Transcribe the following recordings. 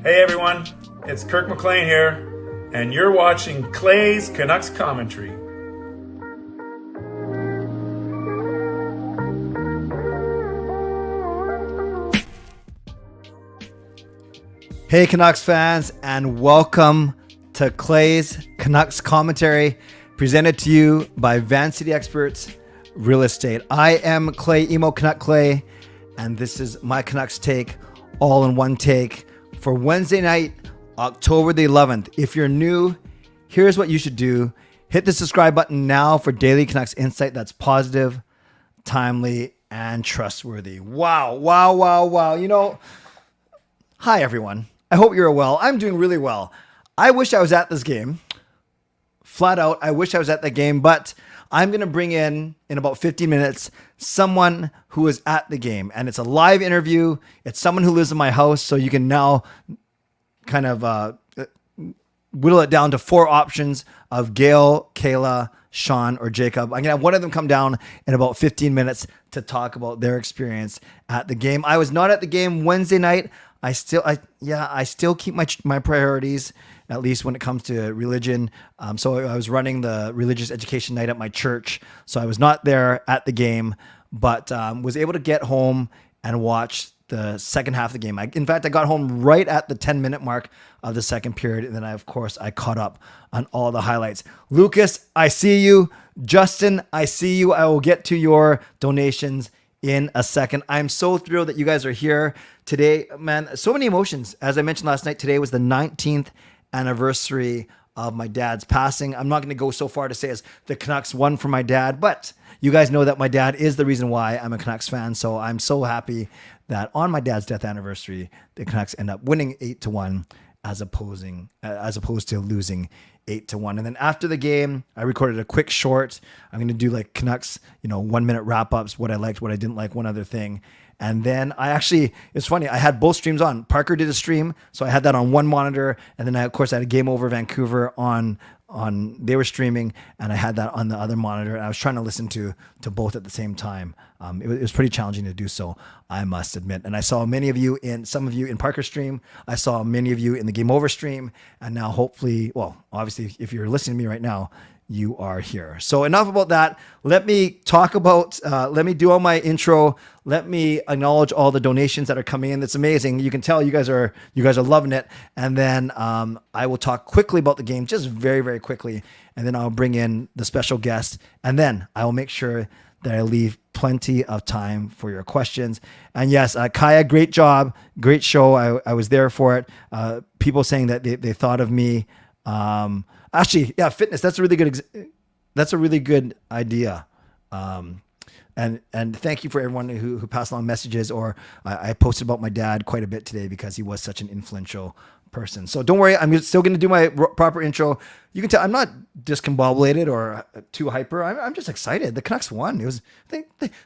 Hey everyone, it's Kirk McLean here, and you're watching Clay's Canucks Commentary. Hey Canucks fans, and welcome to Clay's Canucks Commentary, presented to you by Van City Experts Real Estate. I am Clay, Emo Canuck Clay, and this is my Canucks take, all in one take, for Wednesday night, October the 11th. If you're new, here's what you should do. Hit the subscribe button now for daily Canucks insight that's positive, timely, and trustworthy. Wow. You know, hi everyone. I hope you're well. I'm doing really well. I wish I was at this game. Flat out, I wish I was at the game, but I'm going to bring in about 15 minutes, someone who is at the game. And it's a live interview. It's someone who lives in my house. So you can now kind of whittle it down to 4 options of Gail, Kayla, Sean, or Jacob. I'm going to have one of them come down in about 15 minutes to talk about their experience at the game. I was not at the game Wednesday night. I still keep my priorities, at least when it comes to religion. So I was running the religious education night at my church. So I was not there at the game, but was able to get home and watch the second half of the game. In fact, I got home right at the 10-minute mark of the second period. And then I caught up on all the highlights. Lucas, I see you. Justin, I see you. I will get to your donations in a second. I'm so thrilled that you guys are here today, man. So many emotions. As I mentioned last night, today was the 19th anniversary of my dad's passing. I'm not going to go so far to say as the Canucks won for my dad, but you guys know that my dad is the reason why I'm a Canucks fan. So I'm so happy that on my dad's death anniversary, the Canucks end up winning 8-1 as opposed to losing 8-1. And then after the game, I recorded a quick short. I'm going to do like Canucks, 1 minute wrap ups, what I liked, what I didn't like, one other thing. And then it's funny, I had both streams on. Parker did a stream, so I had that on one monitor. And then of course I had a Game Over Vancouver on they were streaming, and I had that on the other monitor. And I was trying to listen to both at the same time. It was pretty challenging to do so, I must admit. And I saw some of you in Parker's stream. I saw many of you in the Game Over stream. And now hopefully, obviously if you're listening to me right now, you are here. So enough about that. Let me do all my intro. Let me acknowledge all the donations that are coming in. It's amazing. You can tell you guys are loving it. And then I will talk quickly about the game, just very, very quickly. And then I'll bring in the special guest. And then I will make sure that I leave plenty of time for your questions. And yes, Kaya, great job. Great show. I was there for it. People saying that they thought of me. Actually, yeah, fitness. That's a really good idea. And thank you for everyone who passed along messages, or I posted about my dad quite a bit today because he was such an influential person. So don't worry, I'm still going to do my proper intro. You can tell I'm not discombobulated or too hyper. I'm just excited. The Canucks won.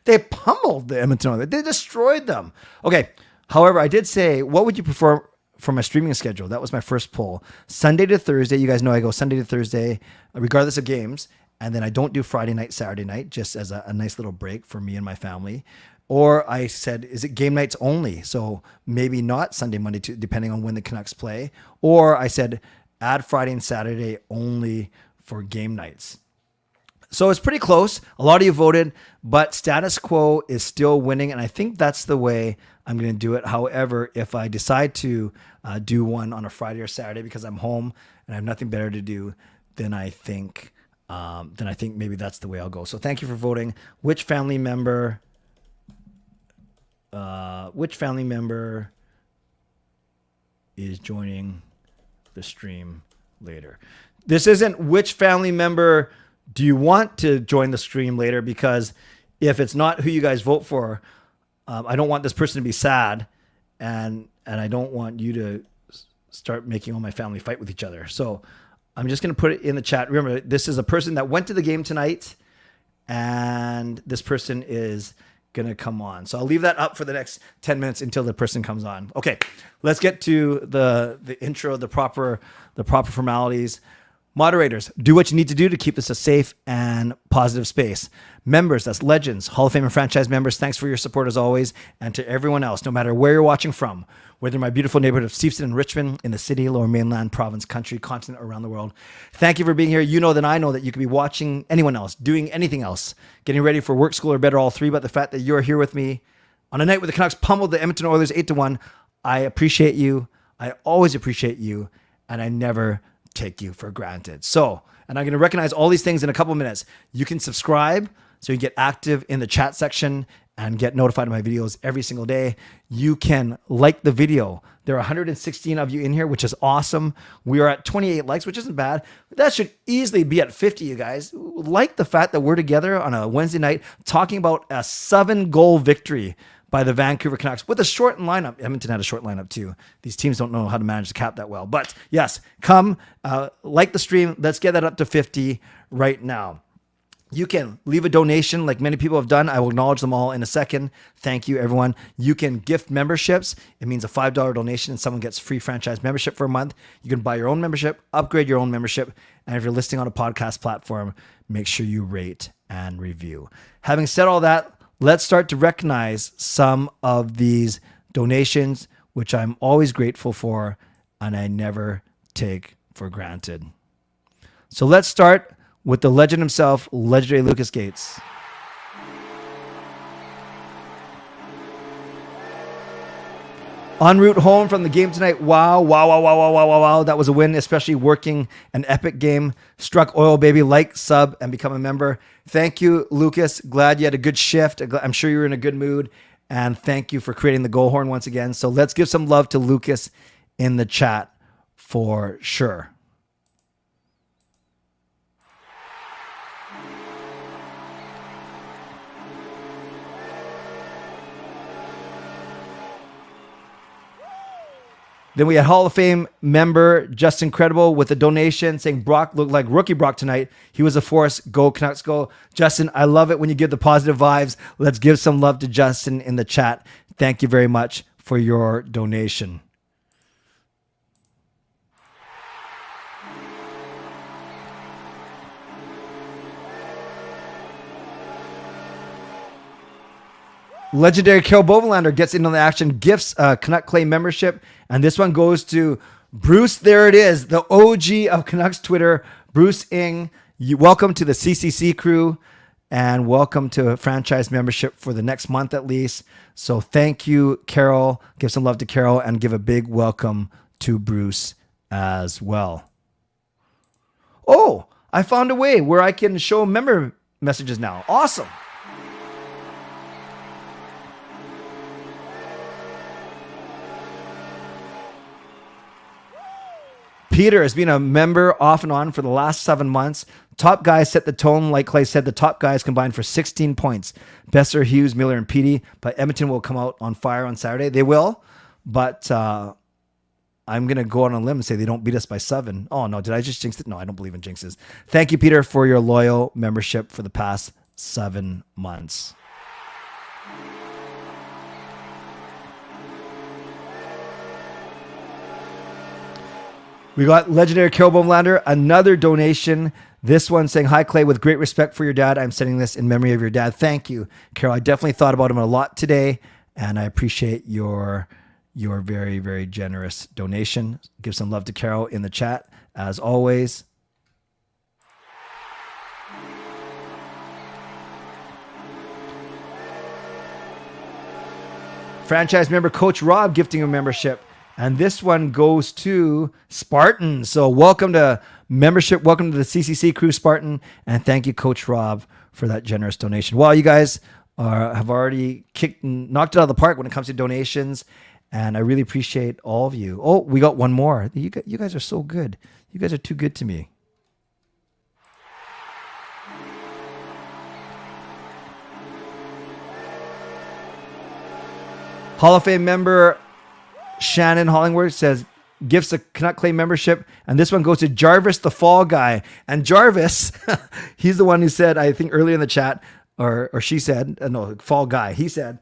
They pummeled the Edmonton Oilers. They destroyed them. Okay. However, I did say, what would you prefer for my streaming schedule? That was my first poll. Sunday to Thursday. You guys know I go Sunday to Thursday, regardless of games. And then I don't do Friday night, Saturday night, just as a nice little break for me and my family. Or I said, is it game nights only? So maybe not Sunday, Monday, depending on when the Canucks play. Or I said, add Friday and Saturday only for game nights. So it's pretty close. A lot of you voted, but status quo is still winning. And I think that's the way I'm going to do it. However, if I decide to do one on a Friday or Saturday because I'm home and I have nothing better to do, then I think maybe that's the way I'll go. So thank you for voting. Which family member is joining the stream later? This isn't which family member do you want to join the stream later, because if it's not who you guys vote for, I don't want this person to be sad, and I don't want you to start making all my family fight with each other. So I'm just going to put it in the chat. Remember, this is a person that went to the game tonight, and this person is going to come on. So I'll leave that up for the next 10 minutes until the person comes on. Okay, let's get to the intro, the proper formalities. Moderators, do what you need to do to keep this a safe and positive space. Members, that's legends, Hall of Fame and franchise members, thanks for your support as always. And to everyone else, no matter where you're watching from, whether in my beautiful neighborhood of Steveston and Richmond, in the city, lower mainland, province, country, continent, around the world, thank you for being here. You know that I know that you could be watching anyone else, doing anything else, getting ready for work, school, or better, all three. But the fact that you're here with me on a night where the Canucks pummeled the Edmonton Oilers 8-1, I appreciate you. I always appreciate you. And I never take you for granted. So, and I'm going to recognize all these things in a couple of minutes. You can subscribe so you get active in the chat section and get notified of my videos every single day. You can like the video. There are 116 of you in here, which is awesome. We are at 28 likes, which isn't bad. That should easily be at 50, you guys. Like the fact that we're together on a Wednesday night talking about a 7-goal victory by the Vancouver Canucks with a short lineup. Edmonton had a short lineup too. These teams don't know how to manage the cap that well. But yes, come like the stream. Let's get that up to 50 right now. You can leave a donation like many people have done. I will acknowledge them all in a second. Thank you, everyone. You can gift memberships. It means a $5 donation and someone gets free franchise membership for a month. You can buy your own membership, upgrade your own membership. And if you're listening on a podcast platform, make sure you rate and review. Having said all that, let's start to recognize some of these donations, which I'm always grateful for and I never take for granted. So let's start with the legend himself, legendary Lucas Gates. En route home from the game tonight. Wow. That was a win, especially working an epic game. Struck oil, baby. Like, sub, and become a member. Thank you, Lucas. Glad you had a good shift. I'm sure you were in a good mood. And thank you for creating the goal horn once again. So let's give some love to Lucas in the chat for sure. Then we had Hall of Fame member Justin Credible with a donation saying Brock looked like rookie Brock tonight. He was a force. Go Canucks, go. Justin, I love it when you give the positive vibes. Let's give some love to Justin in the chat. Thank you very much for your donation. Legendary Carol Bovenlander gets into the action, gifts Canuck Clay membership, and this one goes to Bruce. There it is, the OG of Canucks Twitter, Bruce Ing. Welcome to the CCC Crew, and welcome to a franchise membership for the next month at least. So thank you, Carol. Give some love to Carol, and give a big welcome to Bruce as well. Oh, I found a way where I can show member messages now. Awesome. Peter has been a member off and on for the last 7 months. Top guys set the tone. Like Clay said, the top guys combined for 16 points. Boeser, Hughes, Miller, and Petey. But Edmonton will come out on fire on Saturday. They will. But I'm going to go on a limb and say they don't beat us by 7. Oh, no. Did I just jinx it? No, I don't believe in jinxes. Thank you, Peter, for your loyal membership for the past 7 months. We got legendary Carol Bovenlander, another donation. This one saying, hi, Clay, with great respect for your dad. I'm sending this in memory of your dad. Thank you, Carol. I definitely thought about him a lot today, and I appreciate your very, very generous donation. Give some love to Carol in the chat, as always. Franchise member Coach Rob gifting a membership. And this one goes to Spartan. So welcome to membership. Welcome to the CCC Crew, Spartan. And thank you, Coach Rob, for that generous donation. Well, you guys have already knocked it out of the park when it comes to donations. And I really appreciate all of you. Oh, we got one more. You guys are so good. You guys are too good to me. Hall of Fame member Shannon Hollingworth says, gifts a Canuck Clay membership. And this one goes to Jarvis, the Fall Guy. And Jarvis, he's the one who said, I think earlier in the chat, or she said, no, Fall Guy. He said,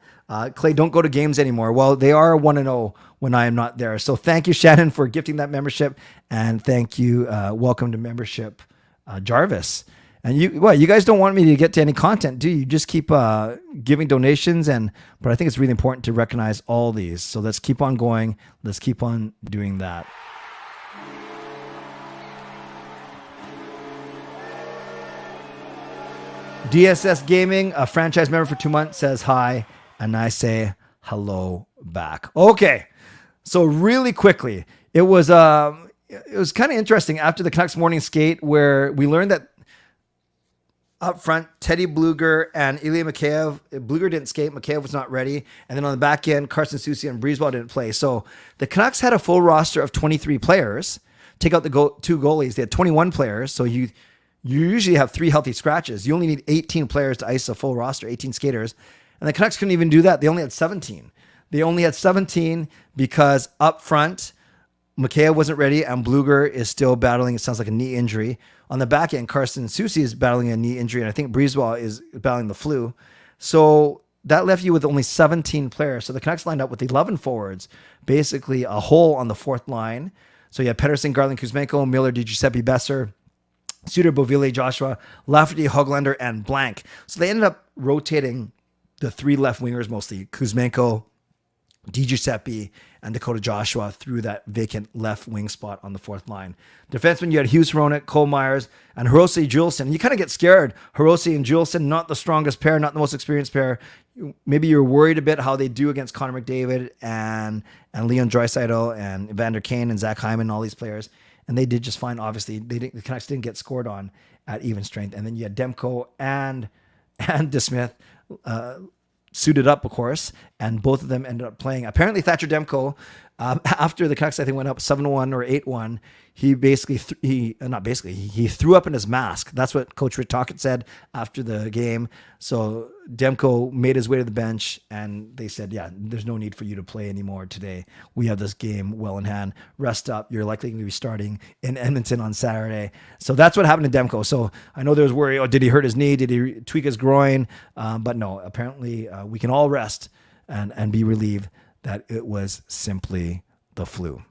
Clay, don't go to games anymore. Well, they are 1-0 when I am not there. So thank you, Shannon, for gifting that membership. And thank you. Welcome to membership, Jarvis. And you guys don't want me to get to any content, do you? Just keep giving donations, but I think it's really important to recognize all these. So let's keep on going. Let's keep on doing that. DSS Gaming, a franchise member for 2 months, says hi, and I say hello back. Okay, so really quickly, it was kind of interesting after the Canucks morning skate where we learned that up front, Teddy Bluger and Ilya Mikheyev. Bluger didn't skate. Mikheyev was not ready. And then on the back end, Carson Soucy and Breezeball didn't play. So the Canucks had a full roster of 23 players. Take out the two goalies. They had 21 players. So you usually have 3 healthy scratches. You only need 18 players to ice a full roster, 18 skaters. And the Canucks couldn't even do that. They only had 17. They only had 17 because up front, Mikheyev wasn't ready, and Bluger is still battling, it sounds like, a knee injury. On the back end, Carson Soucy is battling a knee injury, and I think Breezeball is battling the flu. So that left you with only 17 players. So the Canucks lined up with 11 forwards, basically a hole on the fourth line. So you had Pettersson, Garland, Kuzmenko, Miller, DiGiuseppe, Boeser, Suter, Beauvillier, Joshua, Lafferty, Hoglander, and Blank. So they ended up rotating the 3 left wingers mostly, Kuzmenko, DiGiuseppe, and Dakota Joshua through that vacant left wing spot on the fourth line. Defensemen, you had Hughes, Hronek, Cole Myers, and Hirose Juleson. And you kind of get scared. Hirose and Juleson, not the strongest pair, not the most experienced pair. Maybe you're worried a bit how they do against Connor McDavid and Leon Draisaitl and Evander Kane and Zach Hyman and all these players. And they did just fine. Obviously, the Canucks didn't get scored on at even strength. And then you had Demko and DeSmith suited up, of course, and both of them ended up playing. Apparently, Thatcher Demko, after the Canucks, I think, went up 7-1 or 8-1, he basically, he threw up in his mask. That's what Coach Rick Tocchet said after the game. So Demko made his way to the bench, and they said, yeah, there's no need for you to play anymore today. We have this game well in hand. Rest up. You're likely going to be starting in Edmonton on Saturday. So that's what happened to Demko. So I know there was worry, did he hurt his knee? Did he tweak his groin? But no, apparently we can all rest and be relieved that it was simply the flu.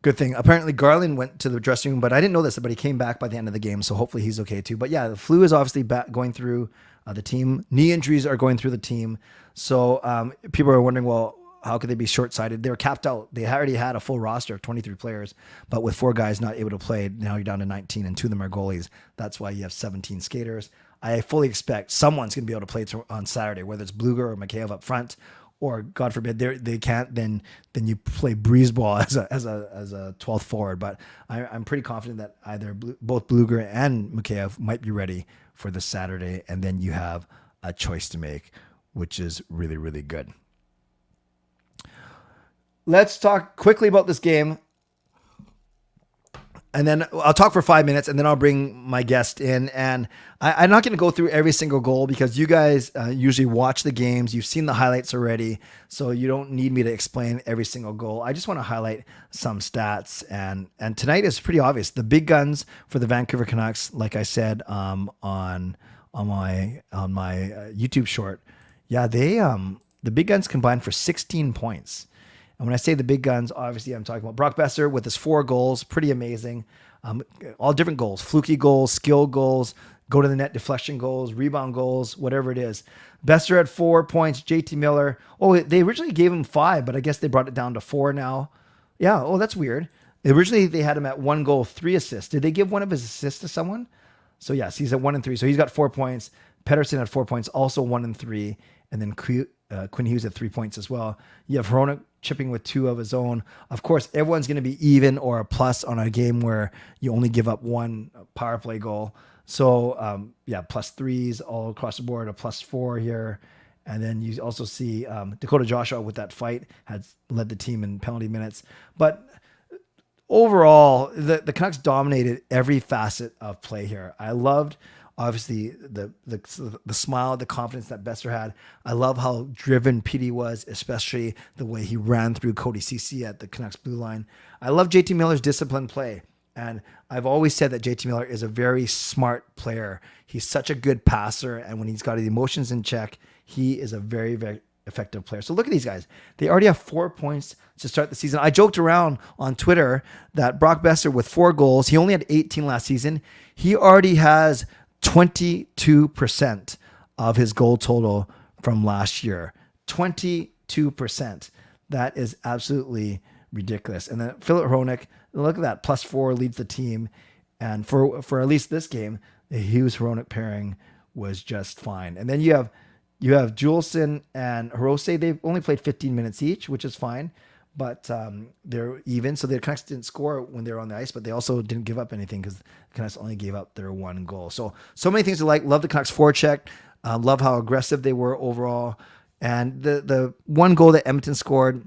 Good thing. Apparently Garland went to the dressing room, but I didn't know this, but he came back by the end of the game, so hopefully he's okay too. But yeah, the flu is obviously going through the team. Knee injuries are going through the team. So people are wondering, well, how could they be short-sighted? They were capped out. They already had a full roster of 23 players, but with 4 guys not able to play, now you're down to 19, and 2 of them are goalies. That's why you have 17 skaters. I fully expect someone's going to be able to play on Saturday, whether it's Bluger or Mikheyev up front, or God forbid they can't, then you play Breezeball as a 12th forward. But I'm pretty confident that either both Bluger and Mikheyev might be ready for the Saturday, and then you have a choice to make, which is really, really good. Let's talk quickly about this game. And then I'll talk for 5 minutes, and then I'll bring my guest in. And I'm not going to go through every single goal because you guys usually watch the games. You've seen the highlights already, so you don't need me to explain every single goal. I just want to highlight some stats. And tonight is pretty obvious. The big guns for the Vancouver Canucks, like I said on my YouTube short, yeah, the big guns combined for 16 points. And when I say the big guns, obviously I'm talking about Brock Boeser with his 4 goals. Pretty amazing. All different goals, fluky goals, skill goals, go to the net deflection goals, rebound goals, whatever it is. Boeser had 4 points. JT Miller. Oh, they originally gave him 5, but I guess they brought it down to 4 now. Yeah. Oh, that's weird. Originally they had him at 1 goal, 3 assists. Did they give one of his assists to someone? So yes, he's at 1 and 3. So he's got 4 points. Pettersson had 4 points, also 1 and 3. And then Quinn Hughes had 3 points as well. You have Hronek chipping with 2 of his own. Of course, everyone's going to be even or a plus on a game where you only give up 1 power play goal. So, plus 3s all across the board, a plus 4 here. And then you also see Dakota Joshua with that fight has led the team in penalty minutes. But overall, the Canucks dominated every facet of play here. I loved, obviously, the smile, the confidence that Boeser had. I love how driven PD was, especially the way he ran through Cody CC at the Canucks blue line. I love JT Miller's disciplined play. And I've always said that JT Miller is a very smart player. He's such a good passer. And when he's got his emotions in check, he is a very, very effective player. So look at these guys. They already have 4 points to start the season. I joked around on Twitter that Brock Boeser with 4 goals, he only had 18 last season. He already has 22% of his goal total from last year. 22%. That is absolutely ridiculous. And then Philip Hronek, look at that, +4 leads the team. And for at least this game, the Hughes-Hronek pairing was just fine. And then you have Juleson and Hirose. They've only played 15 minutes each, which is fine. But they're even. So the Canucks didn't score when they were on the ice, but they also didn't give up anything because the Canucks only gave up their 1 goal. So many things to like. Love the Canucks forecheck. Love how aggressive they were overall. And the 1 goal that Edmonton scored,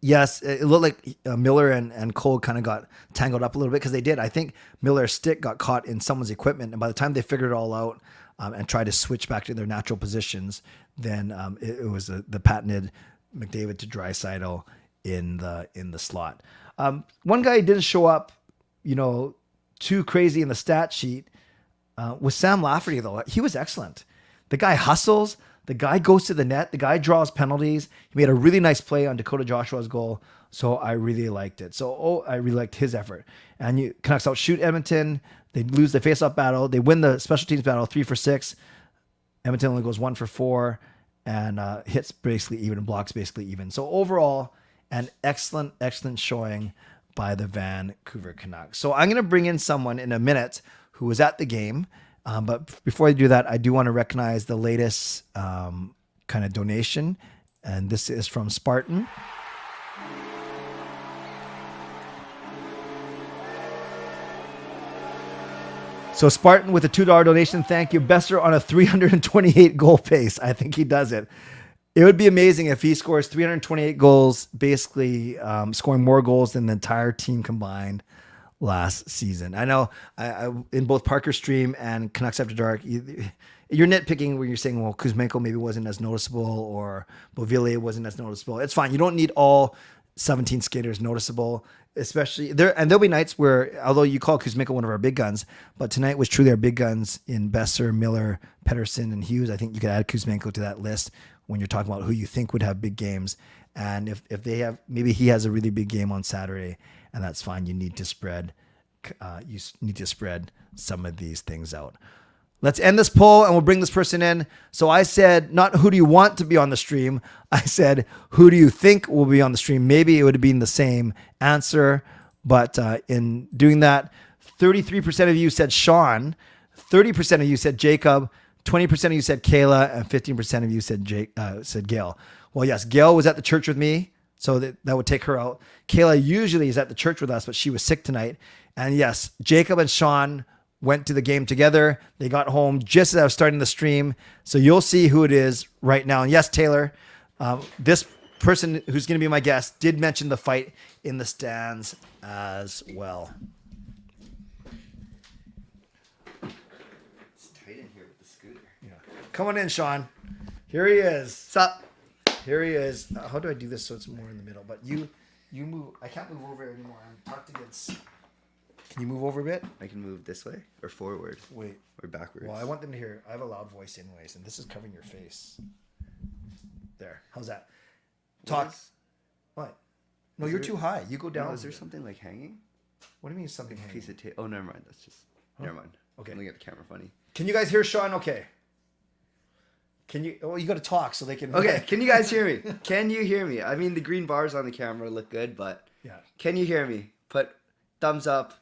yes, it looked like Miller and Cole kind of got tangled up a little bit because they did. I think Miller's stick got caught in someone's equipment. And by the time they figured it all out and tried to switch back to their natural positions, then it was the patented McDavid to Draisaitl in the slot. One guy who didn't show up, too crazy in the stat sheet was Sam Lafferty, though. He was excellent. The guy hustles. The guy goes to the net. The guy draws penalties. He made a really nice play on Dakota Joshua's goal. So I really liked it. I really liked his effort. And Canucks outshoot Edmonton. They lose the faceoff battle. They win the special teams battle 3 for 6. Edmonton only goes 1 for 4 and hits basically even and blocks basically even. So overall, an excellent showing by the Vancouver Canucks. So I'm going to bring in someone in a minute who was at the game. But before I do that, I do want to recognize the latest kind of donation. And this is from Spartan. So Spartan with a $2 donation. Thank you. Boeser on a 328 goal pace. I think he does it. It would be amazing if he scores 328 goals, basically scoring more goals than the entire team combined last season. I know I in both Parker Stream and Canucks After Dark, you're nitpicking where you're saying, well, Kuzmenko maybe wasn't as noticeable or Beauvillier wasn't as noticeable. It's fine. You don't need all 17 skaters noticeable, especially there. And there'll be nights where, although you call Kuzmenko one of our big guns, but tonight was truly our big guns in Boeser, Miller, Pettersson, and Hughes. I think you could add Kuzmenko to that list when you're talking about who you think would have big games. And if they have, maybe he has a really big game on Saturday, and that's fine. You need to spread some of these things out. Let's end this poll and we'll bring this person in. So I said, not who do you want to be on the stream? I said, who do you think will be on the stream? Maybe it would have been the same answer, but in doing that, 33% of you said Sean, 30% of you said Jacob, 20% of you said Kayla, and 15% of you said Gail. Well, yes, Gail was at the church with me, so that would take her out. Kayla usually is at the church with us, but she was sick tonight. And yes, Jacob and Sean went to the game together. They got home just as I was starting the stream. So you'll see who it is right now. And yes, Taylor, this person who's going to be my guest did mention the fight in the stands as well. It's tight in here with the scooter. Yeah. Come on in, Sean. Here he is. Sup? Here he is. How do I do this so it's more in the middle? But you move. I can't move over anymore. I'm tucked against. Can you move over a bit? I can move this way or forward. Wait. Or backwards. Well, I want them to hear. I have a loud voice anyways, and this is covering your face. There. How's that? Talk. What? No, you're too high. You go down. No, is there something like hanging? What do you mean something hanging? Piece of tape. Oh, never mind. That's just... Huh? Never mind. Okay. I'm looking at the camera funny. Can you guys hear Sean okay? Can you... Oh, you got to talk so they can... Okay, can you guys hear me? Can you hear me? I mean, the green bars on the camera look good, but... Yeah. Can you hear me? Put thumbs up,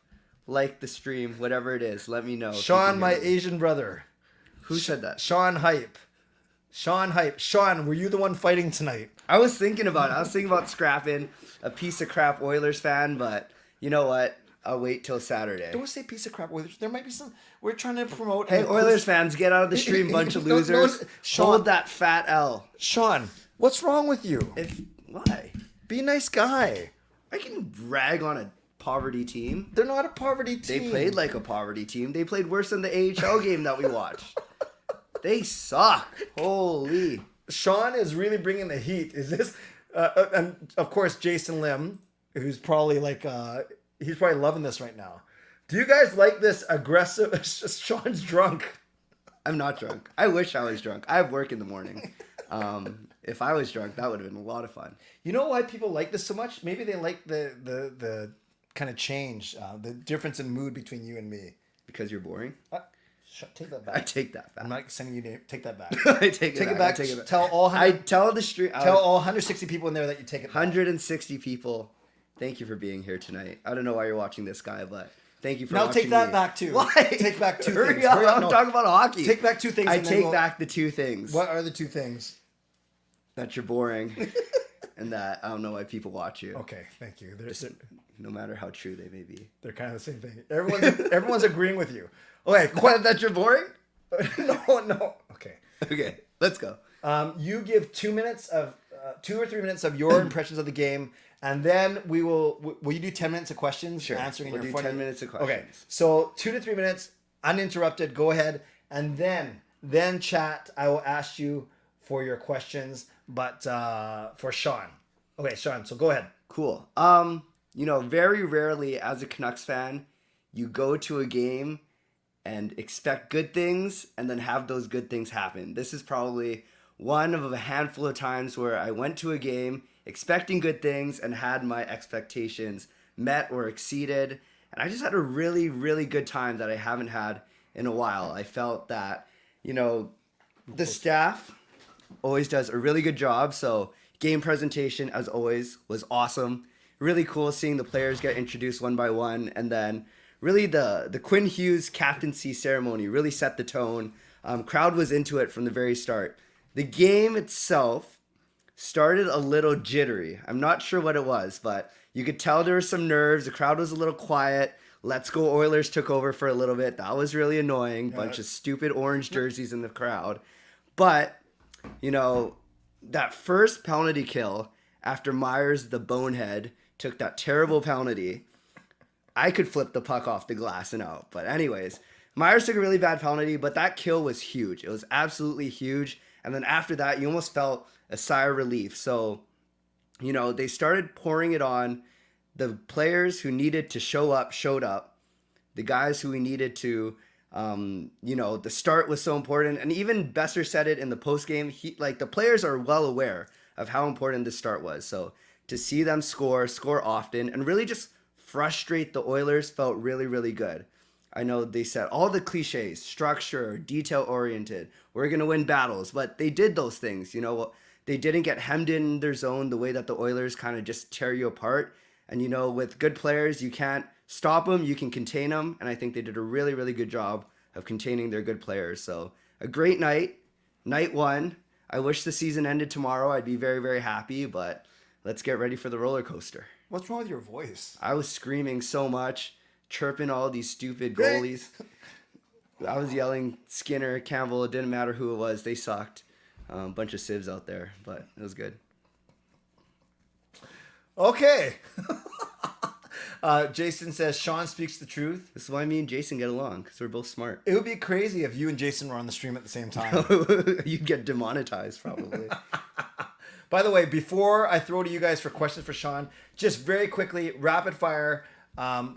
like the stream, whatever it is. Let me know. Sean, my Asian brother. Who said that? Sean Hype. Sean Hype. Sean, were you the one fighting tonight? I was thinking about it. I was thinking about scrapping a piece of crap Oilers fan, but you know what? I'll wait till Saturday. Don't say piece of crap Oilers. There might be some... We're trying to promote... Hey, Oilers fans, get out of the stream, bunch of losers. Sean, hold that fat L. Sean, what's wrong with you? Why? Be a nice guy. I can rag on a poverty team. They're not a poverty team. They played like a poverty team. They played worse than the AHL game that we watched. They suck. Holy. Sean is really bringing the heat. Is this... and of course, Jason Lim, who's probably like... he's probably loving this right now. Do you guys like this aggressive... Sean's drunk. I'm not drunk. I wish I was drunk. I have work in the morning. If I was drunk, that would have been a lot of fun. You know why people like this so much? Maybe they like the kind of change, the difference in mood between you and me. Because you're boring? Take that back. I take that back. I'm not sending you to take that back. I take it back. Take it back. Tell all all 160 people in there that you take it back. 160 people. Thank you for being here tonight. I don't know why you're watching this guy, but thank you for now watching take that me. back too. Why? Take back two Hurry things. up. Hurry up. I'm No. talking about hockey. Take back two things. I and then take back the two things. What are the two things? That you're boring and that I don't know why people watch you. Okay, thank you. No matter how true they may be. They're kind of the same thing. Everyone's agreeing with you. Okay, That you're boring? no. Okay, let's go. You give 2 minutes of 2 or 3 minutes of your impressions of the game, and then we will you do 10 minutes of questions? Sure. Answering We'll in your do funny... 10 minutes of questions. Okay, so 2 to 3 minutes, uninterrupted. Go ahead, and then chat. I will ask you for your questions, but for Sean. Okay, Sean. So go ahead. Cool. Very rarely as a Canucks fan, you go to a game and expect good things and then have those good things happen. This is probably one of a handful of times where I went to a game expecting good things and had my expectations met or exceeded. And I just had a really, really good time that I haven't had in a while. I felt that, the staff always does a really good job. So game presentation, as always, was awesome. Really cool seeing the players get introduced one by one. And then really the Quinn Hughes captaincy ceremony really set the tone. Crowd was into it from the very start. The game itself started a little jittery. I'm not sure what it was, but you could tell there were some nerves. The crowd was a little quiet. Let's Go Oilers took over for a little bit. That was really annoying. Bunch of stupid orange jerseys in the crowd. But, that first penalty kill after Myers, the bonehead, took that terrible penalty, I could flip the puck off the glass and out. But anyways, Myers took a really bad penalty, but that kill was huge. It was absolutely huge. And then after that, you almost felt a sigh of relief. So, they started pouring it on. The players who needed to show up, showed up. The guys who we needed to, the start was so important. And even Boeser said it in the postgame. The players are well aware of how important the start was. So to see them score often, and really just frustrate the Oilers felt really, really good. I know they said all the cliches, structure, detail-oriented, we're going to win battles, but they did those things. They didn't get hemmed in their zone the way that the Oilers kind of just tear you apart. And, with good players, you can't stop them, you can contain them. And I think they did a really, really good job of containing their good players. So a great night, night one. I wish the season ended tomorrow. I'd be very, very happy, but let's get ready for the roller coaster. What's wrong with your voice? I was screaming so much, chirping all these stupid goalies. I was yelling Skinner, Campbell, it didn't matter who it was. They sucked. Bunch of civs out there, but it was good. Okay. Jason says Sean speaks the truth. This is why me and Jason get along, because we're both smart. It would be crazy if you and Jason were on the stream at the same time. You'd get demonetized, probably. By the way, before I throw to you guys for questions for Sean, just very quickly, rapid fire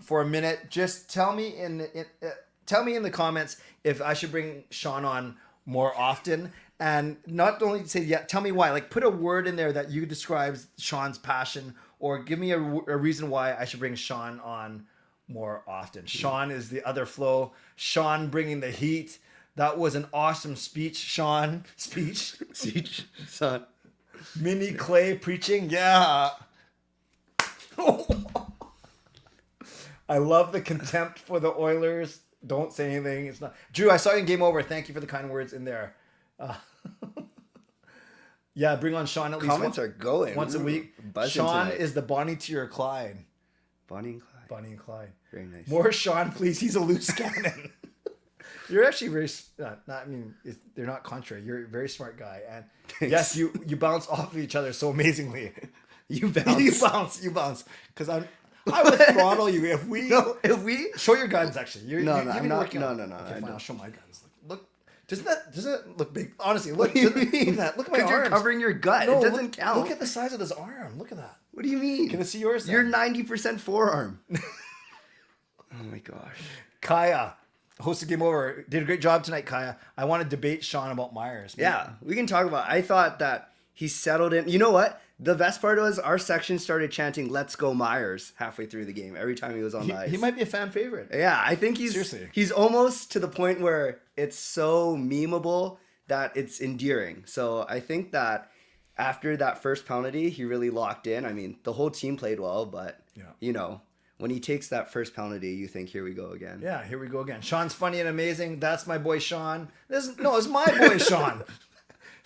for a minute. Just tell me in the comments if I should bring Sean on more often. And not only say, tell me why. Put a word in there that you describe Sean's passion, or give me a reason why I should bring Sean on more often. Sean is the other flow. Sean bringing the heat. That was an awesome speech, Sean. Speech, son. Mini Clay preaching. Yeah. I love the contempt for the Oilers. Don't say anything. It's not. Drew, I saw you in Game Over. Thank you for the kind words in there. Yeah, bring on Sean at least. Comments are going once a week. Sean tonight. Is the Bonnie to your Clyde. Bonnie and Clyde. Very nice. More Sean, please. He's a loose cannon. You're actually very. They're not contrary. You're a very smart guy, and thanks. Yes, you bounce off of each other so amazingly. You bounce. You bounce. Because I would throttle you if we. No, if we show your guns. Actually, I'm not. No. Okay, fine, I'll show my guns. Look. Doesn't that look big? Honestly, look. What do you mean? Look at my arms. You're covering your gut. No, it doesn't count. Look at the size of this arm. Look at that. What do you mean? Can I see yours? You're 90% forearm. Oh my gosh. Kaya, hosted Game Over. Did a great job tonight, Kaya. I want to debate Sean about Myers. Yeah, we can talk about it. I thought that he settled in. You know what? The best part was our section started chanting "Let's go Myers" halfway through the game. Every time he was on the ice. He might be a fan favorite. Yeah, I think he's almost to the point where it's so memeable that it's endearing. So I think that after that first penalty, he really locked in. I mean, the whole team played well, but when he takes that first penalty, you think, here we go again. Yeah, here we go again. Sean's funny and amazing. That's my boy Sean. It's my boy Sean.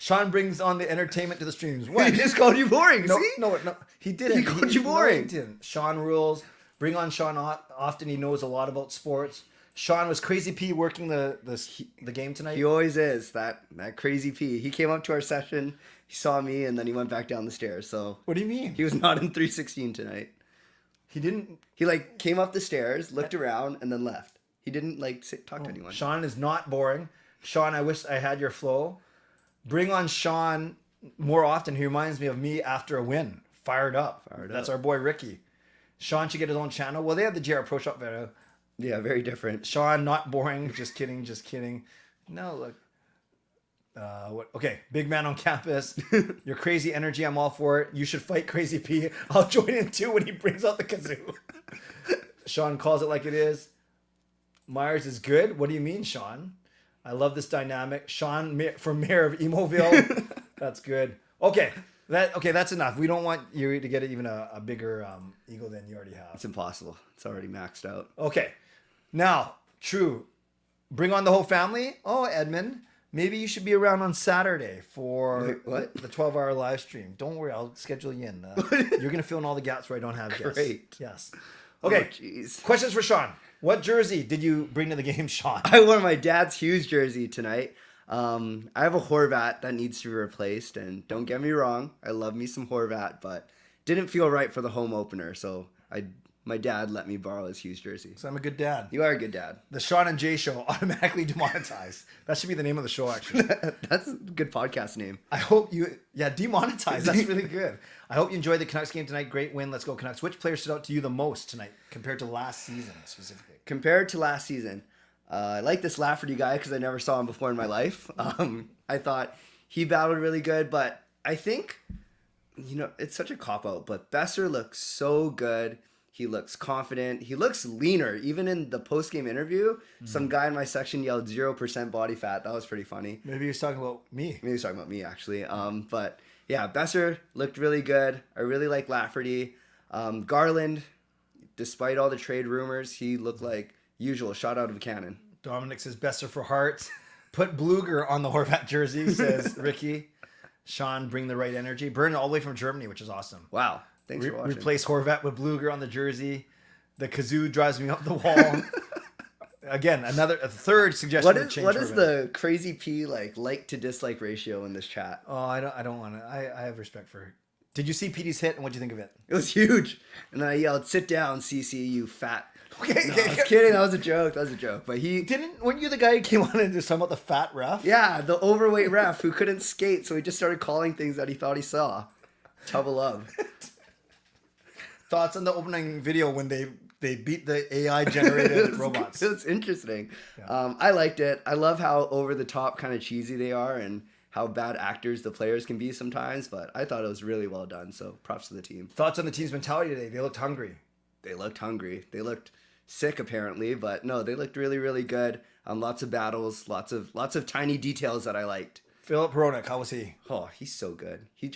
Sean brings on the entertainment to the streams. What? He just called you boring. No, see? No, he didn't. He called you boring. No, he didn't. Sean rules. Bring on Sean often. He knows a lot about sports. Sean was Crazy P working the game tonight. He always is, that Crazy P. He came up to our session, he saw me, and then he went back down the stairs. So what do you mean? He was not in 316 tonight. He didn't. He came up the stairs, looked around, and then left. He didn't talk to anyone. Sean is not boring. Sean, I wish I had your flow. Bring on Sean more often. He reminds me of me after a win. Fired up. That's our boy Ricky. Sean should get his own channel. Well, they have the JR Pro Shop video. Yeah, very different. Sean, not boring. Just kidding. Just kidding. No, look. What? Okay, big man on campus. Your crazy energy, I'm all for it. You should fight Crazy P. I'll join in too when he brings out the kazoo. Sean calls it like it is. Myers is good. What do you mean, Sean? I love this dynamic. Sean for mayor of Emoville. That's good. Okay, that's enough. We don't want you to get even a bigger ego than you already have. It's impossible. It's already maxed out. Okay, now, true. Bring on the whole family. Oh, Edmund. Maybe you should be around on Saturday for the 12-hour live stream. Don't worry, I'll schedule you in. You're going to fill in all the gaps where I don't have guests. Great. Yes. Okay, questions for Sean. What jersey did you bring to the game, Sean? I wore my dad's Hughes jersey tonight. I have a Horvat that needs to be replaced, and don't get me wrong, I love me some Horvat, but didn't feel right for the home opener, so my dad let me borrow his Hughes jersey. So I'm a good dad. You are a good dad. The Sean and Jay Show, automatically demonetized. That should be the name of the show, actually. That's a good podcast name. I hope demonetized. That's really good. I hope you enjoyed the Canucks game tonight. Great win. Let's go Canucks. Which player stood out to you the most tonight compared to last season specifically? Compared to last season, I like this Lafferty guy because I never saw him before in my life. I thought he battled really good, but I think, it's such a cop-out, but Boeser looks so good. He looks confident. He looks leaner. Even in the post-game interview, some guy in my section yelled 0% body fat. That was pretty funny. Maybe he was talking about me. Maybe he was talking about me, actually. But yeah, Boeser looked really good. I really like Lafferty. Garland, despite all the trade rumors, he looked like usual, shot out of a cannon. Dominic says Boeser for hearts. Put Bluger on the Horvat jersey, says Ricky. Sean, bring the right energy. Burn all the way from Germany, which is awesome. Wow. Thanks for watching. Replace Horvat with Bluger on the jersey. The kazoo drives me up the wall. Again, a third suggestion. What is the Crazy P like to dislike ratio in this chat? Oh, I don't want to. I have respect for. Did you see Petey's hit and what do you think of it? It was huge, and then I yelled, "Sit down, CC, you fat." Okay, no, I was kidding. That was a joke. But weren't you the guy who came on and just talking about the fat ref? Yeah, the overweight ref who couldn't skate, so he just started calling things that he thought he saw. Tub of love. Thoughts on the opening video when they beat the AI generated robots? It was interesting. Yeah. I liked it. I love how over the top kind of cheesy they are and how bad actors the players can be sometimes, but I thought it was really well done, so props to the team. Thoughts on the team's mentality today? They looked hungry. They looked sick apparently, but no, they looked really, really good. Lots of battles, lots of tiny details that I liked. Philip Hronik, how was he? Oh, he's so good. He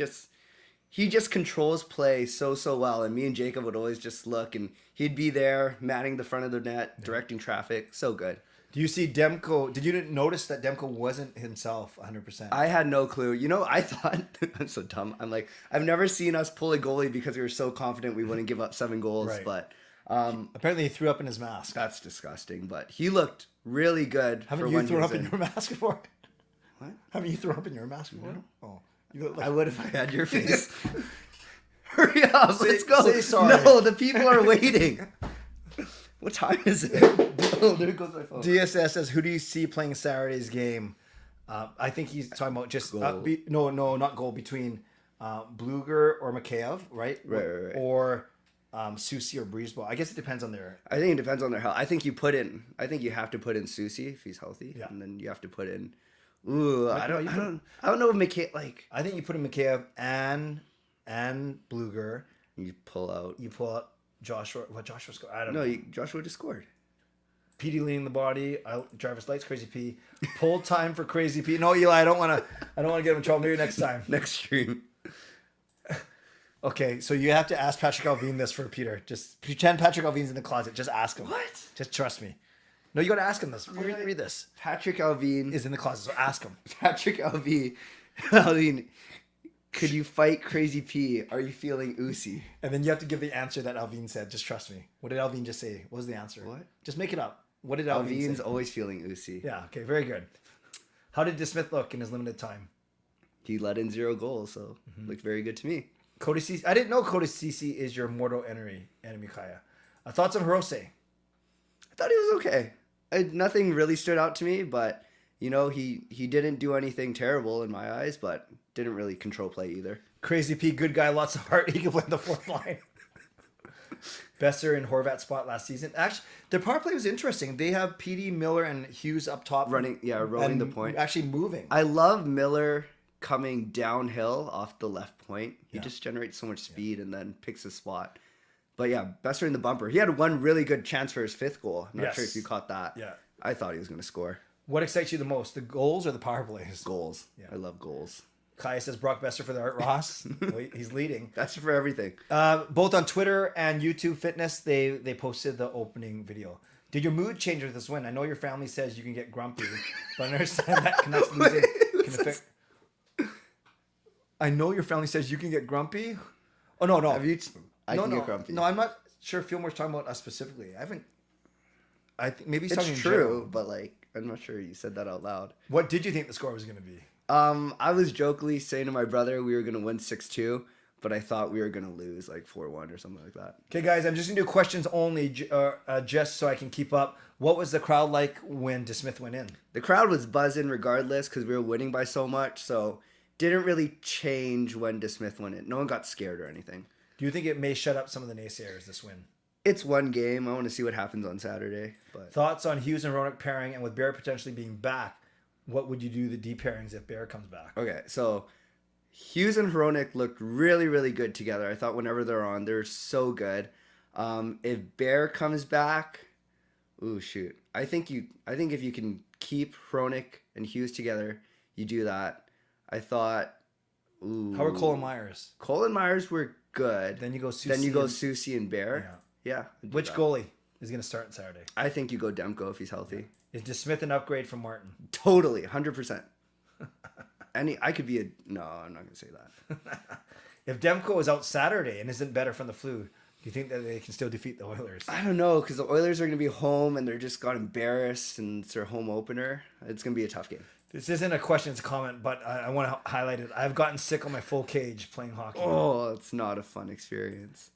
just controls play so well, and me and Jacob would always just look, and he'd be there, manning the front of the net, directing traffic. So good. Do you see Demko? Did you notice that Demko wasn't himself 100%? I had no clue. I thought, I'm so dumb. I'm like, I've never seen us pull a goalie because we were so confident we wouldn't give up 7 goals, right. But apparently he threw up in his mask. That's disgusting, but he looked really good. Haven't you thrown up in your mask before? What? Haven't you thrown up in your mask before? No. Oh. You look like... I would if I had your face. Hurry up, let's go. Say sorry. No, the people are waiting. What time is it? Oh, there goes my phone. DSS says, who do you see playing Saturday's game? I think he's talking about just not goal, between Bluger or Mikheyev, right? Right. Or Susie or Breezeball. I guess it depends on their. I think it depends on their health. I think you have to put in Susie if he's healthy, Yeah. and then you have to put in. Ooh, I don't know if McKay like. I think you put in Mikheyev and Bluger. You pull out. You pull out Joshua. What Joshua scored? I don't No, know. Joshua just scored. PD leaning the body. Travis Lights Crazy P. Pull time for Crazy P. No, Eli, I don't want to get him in trouble. Maybe next time. Next stream. Okay, so you have to ask Patrick Alvin this for Peter. Just pretend Patrick Alvin's in the closet. Just ask him. What? Just trust me. No, you got to ask him this. Read this. Patrick Alvin Is in the closet, so ask him. Patrick Alvin, could you fight Crazy P? Are you feeling oozy? And then you have to give the answer that Alvin said. Just trust me. What did Alvin just say? What was the answer? What? Just make it up. What did Alvin Alvin's say? always feeling oozy. Yeah, okay, very good. How did DeSmith look in his limited time? He let in 0 goals, so looked very good to me. Cody CC. I didn't know Cody CC is your mortal enemy, Kaya. Thoughts on Hirose? I thought he was okay. Nothing really stood out to me, but he didn't do anything terrible in my eyes, but didn't really control play either. Crazy P, good guy, lots of heart. He can play the fourth line. Boeser and Horvat spot last season. Actually, their power play was interesting. They have PD, Miller, and Hughes up top. Rolling the point. Actually moving. I love Miller coming downhill off the left point. He just generates so much speed and then picks a spot. But yeah, Boeser in the bumper. He had one really good chance for his 5th goal. I'm not sure if you caught that. Yeah. I thought he was going to score. What excites you the most, the goals or the power plays? Goals. Yeah. I love goals. Kaya says Brock Boeser for the Art Ross. He's leading. That's for everything. Both on Twitter and YouTube Fitness, they posted the opening video. Did your mood change with this win? I know your family says you can get grumpy, but I understand that Canucks losing can affect. I know your family says you can get grumpy. Oh no. I can get grumpy. No, I'm not sure if Fillmore's talking about us specifically. I think maybe he's It's talking in true, general. but I'm not sure you said that out loud. What did you think the score was going to be? I was jokingly saying to my brother we were going to win 6-2, but I thought we were going to lose 4-1 or something like that. Okay, guys, I'm just going to do questions only, just so I can keep up. What was the crowd like when DeSmith went in? The crowd was buzzing regardless because we were winning by so much, so didn't really change when DeSmith went in. No one got scared or anything. Do you think it may shut up some of the naysayers, this win? It's one game. I want to see what happens on Saturday. But Thoughts on Hughes and Roenick pairing, and with Bear potentially being back, what would you do the D pairings if Bear comes back? Okay, so Hughes and Hronik looked really, really good together. I thought whenever they're on, they're so good. If Bear comes back, ooh, shoot. I think if you can keep Hronik and Hughes together, you do that. I thought, ooh. How are Cole and Myers? Cole and Myers were good. Then you go Susie. Then you go Susie and Bear. Yeah. Which that. goalie is going to start on Saturday? I think you go Demko if he's healthy. Is DeSmith an upgrade from Martin? Totally, 100%. I could be no, I'm not going to say that. If Demko is out Saturday and isn't better from the flu, do you think that they can still defeat the Oilers? I don't know, because the Oilers are going to be home and they're just got embarrassed and it's their home opener. It's going to be a tough game. This isn't a question, it's a comment, but I want to highlight it. I've gotten sick on my full cage playing hockey. Oh, it's not a fun experience.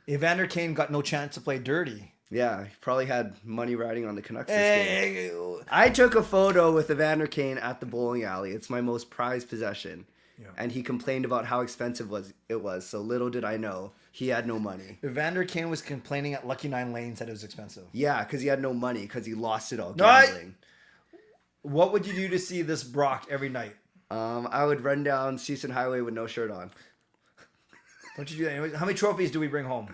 Evander Kane got no chance to play dirty. Yeah, he probably had money riding on the Canucks this Hey, game. I took a photo with Evander Kane at the bowling alley. It's my most prized possession. Yeah. And he complained about how expensive it was. So little did I know, he had no money. Evander Kane was complaining at Lucky 9 Lanes that it was expensive. Yeah, because he had no money because he lost it all gambling. What would you do to see this Brock every night? I would run down Season Highway with no shirt on. Don't you do that anyway? How many trophies do we bring home?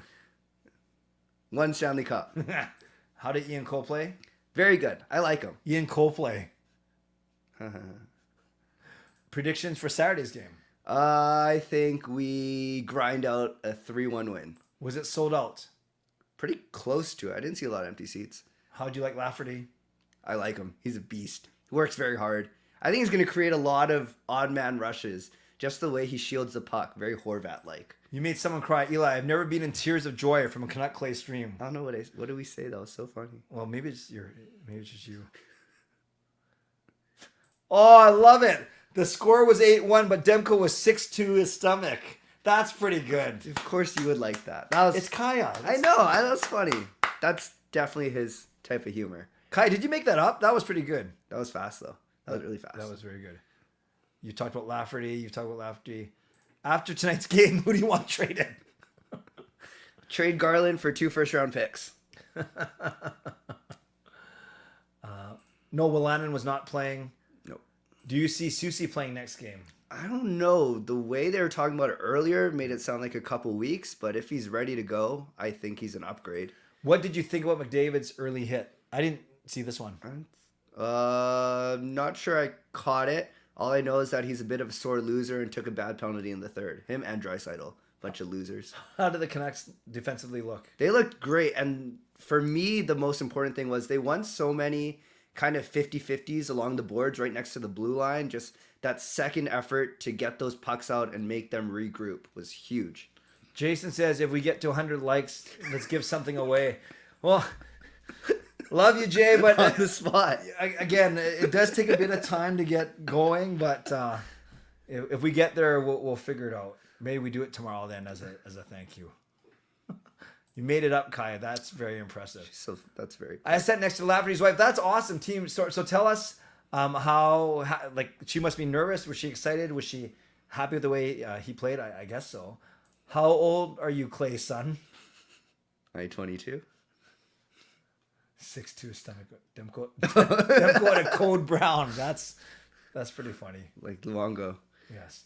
1 Stanley Cup. How did Ian Cole play? Very good. I like him. Ian Cole play. Predictions for Saturday's game? I think we grind out a 3-1 win. Was it sold out? Pretty close to it. I didn't see a lot of empty seats. How'd you like Lafferty? I like him. He's a beast. He works very hard. I think he's going to create a lot of odd man rushes. Just the way he shields the puck. Very Horvat-like. You made someone cry. Eli, I've never been in tears of joy from a Canuck Clay stream. I don't know what did we say. That was so funny. Well, maybe it's just you. Oh, I love it. The score was 8-1, but Demko was 6-2 his stomach. That's pretty good. Of course you would like that. It's Kaya. I know. That's funny. That's definitely his type of humor. Kaya, did you make that up? That was pretty good. That was fast, though. That was really fast. That was very good. You talked about Lafferty. After tonight's game, who do you want traded? Trade Garland for 2 first-round picks. No, Willanen was not playing. Nope. Do you see Susie playing next game? I don't know. The way they were talking about it earlier made it sound like a couple weeks, but if he's ready to go, I think he's an upgrade. What did you think about McDavid's early hit? I didn't see this one. Not sure I caught it. All I know is that he's a bit of a sore loser and took a bad penalty in the third. Him and Draisaitl. Bunch of losers. How did the Canucks defensively look? They looked great, and for me, the most important thing was they won so many kind of 50-50s along the boards right next to the blue line. Just that second effort to get those pucks out and make them regroup was huge. Jason says, if we get to 100 likes, let's give something away. Well, love you, Jay, but On the spot. Again, it does take a bit of time to get going, but if we get there, we'll figure it out. Maybe we do it tomorrow then as a thank you. You made it up, Kaya. That's very impressive. So that's very cool. I sat next to Lafferty's wife. That's awesome, team. So tell us how like she must be nervous. Was she excited? Was she happy with the way he played? I guess so. How old are you, Clay's son? I'm 22. 6'2" stomach. Demko and a code brown. That's pretty funny. Like Luongo. Yes.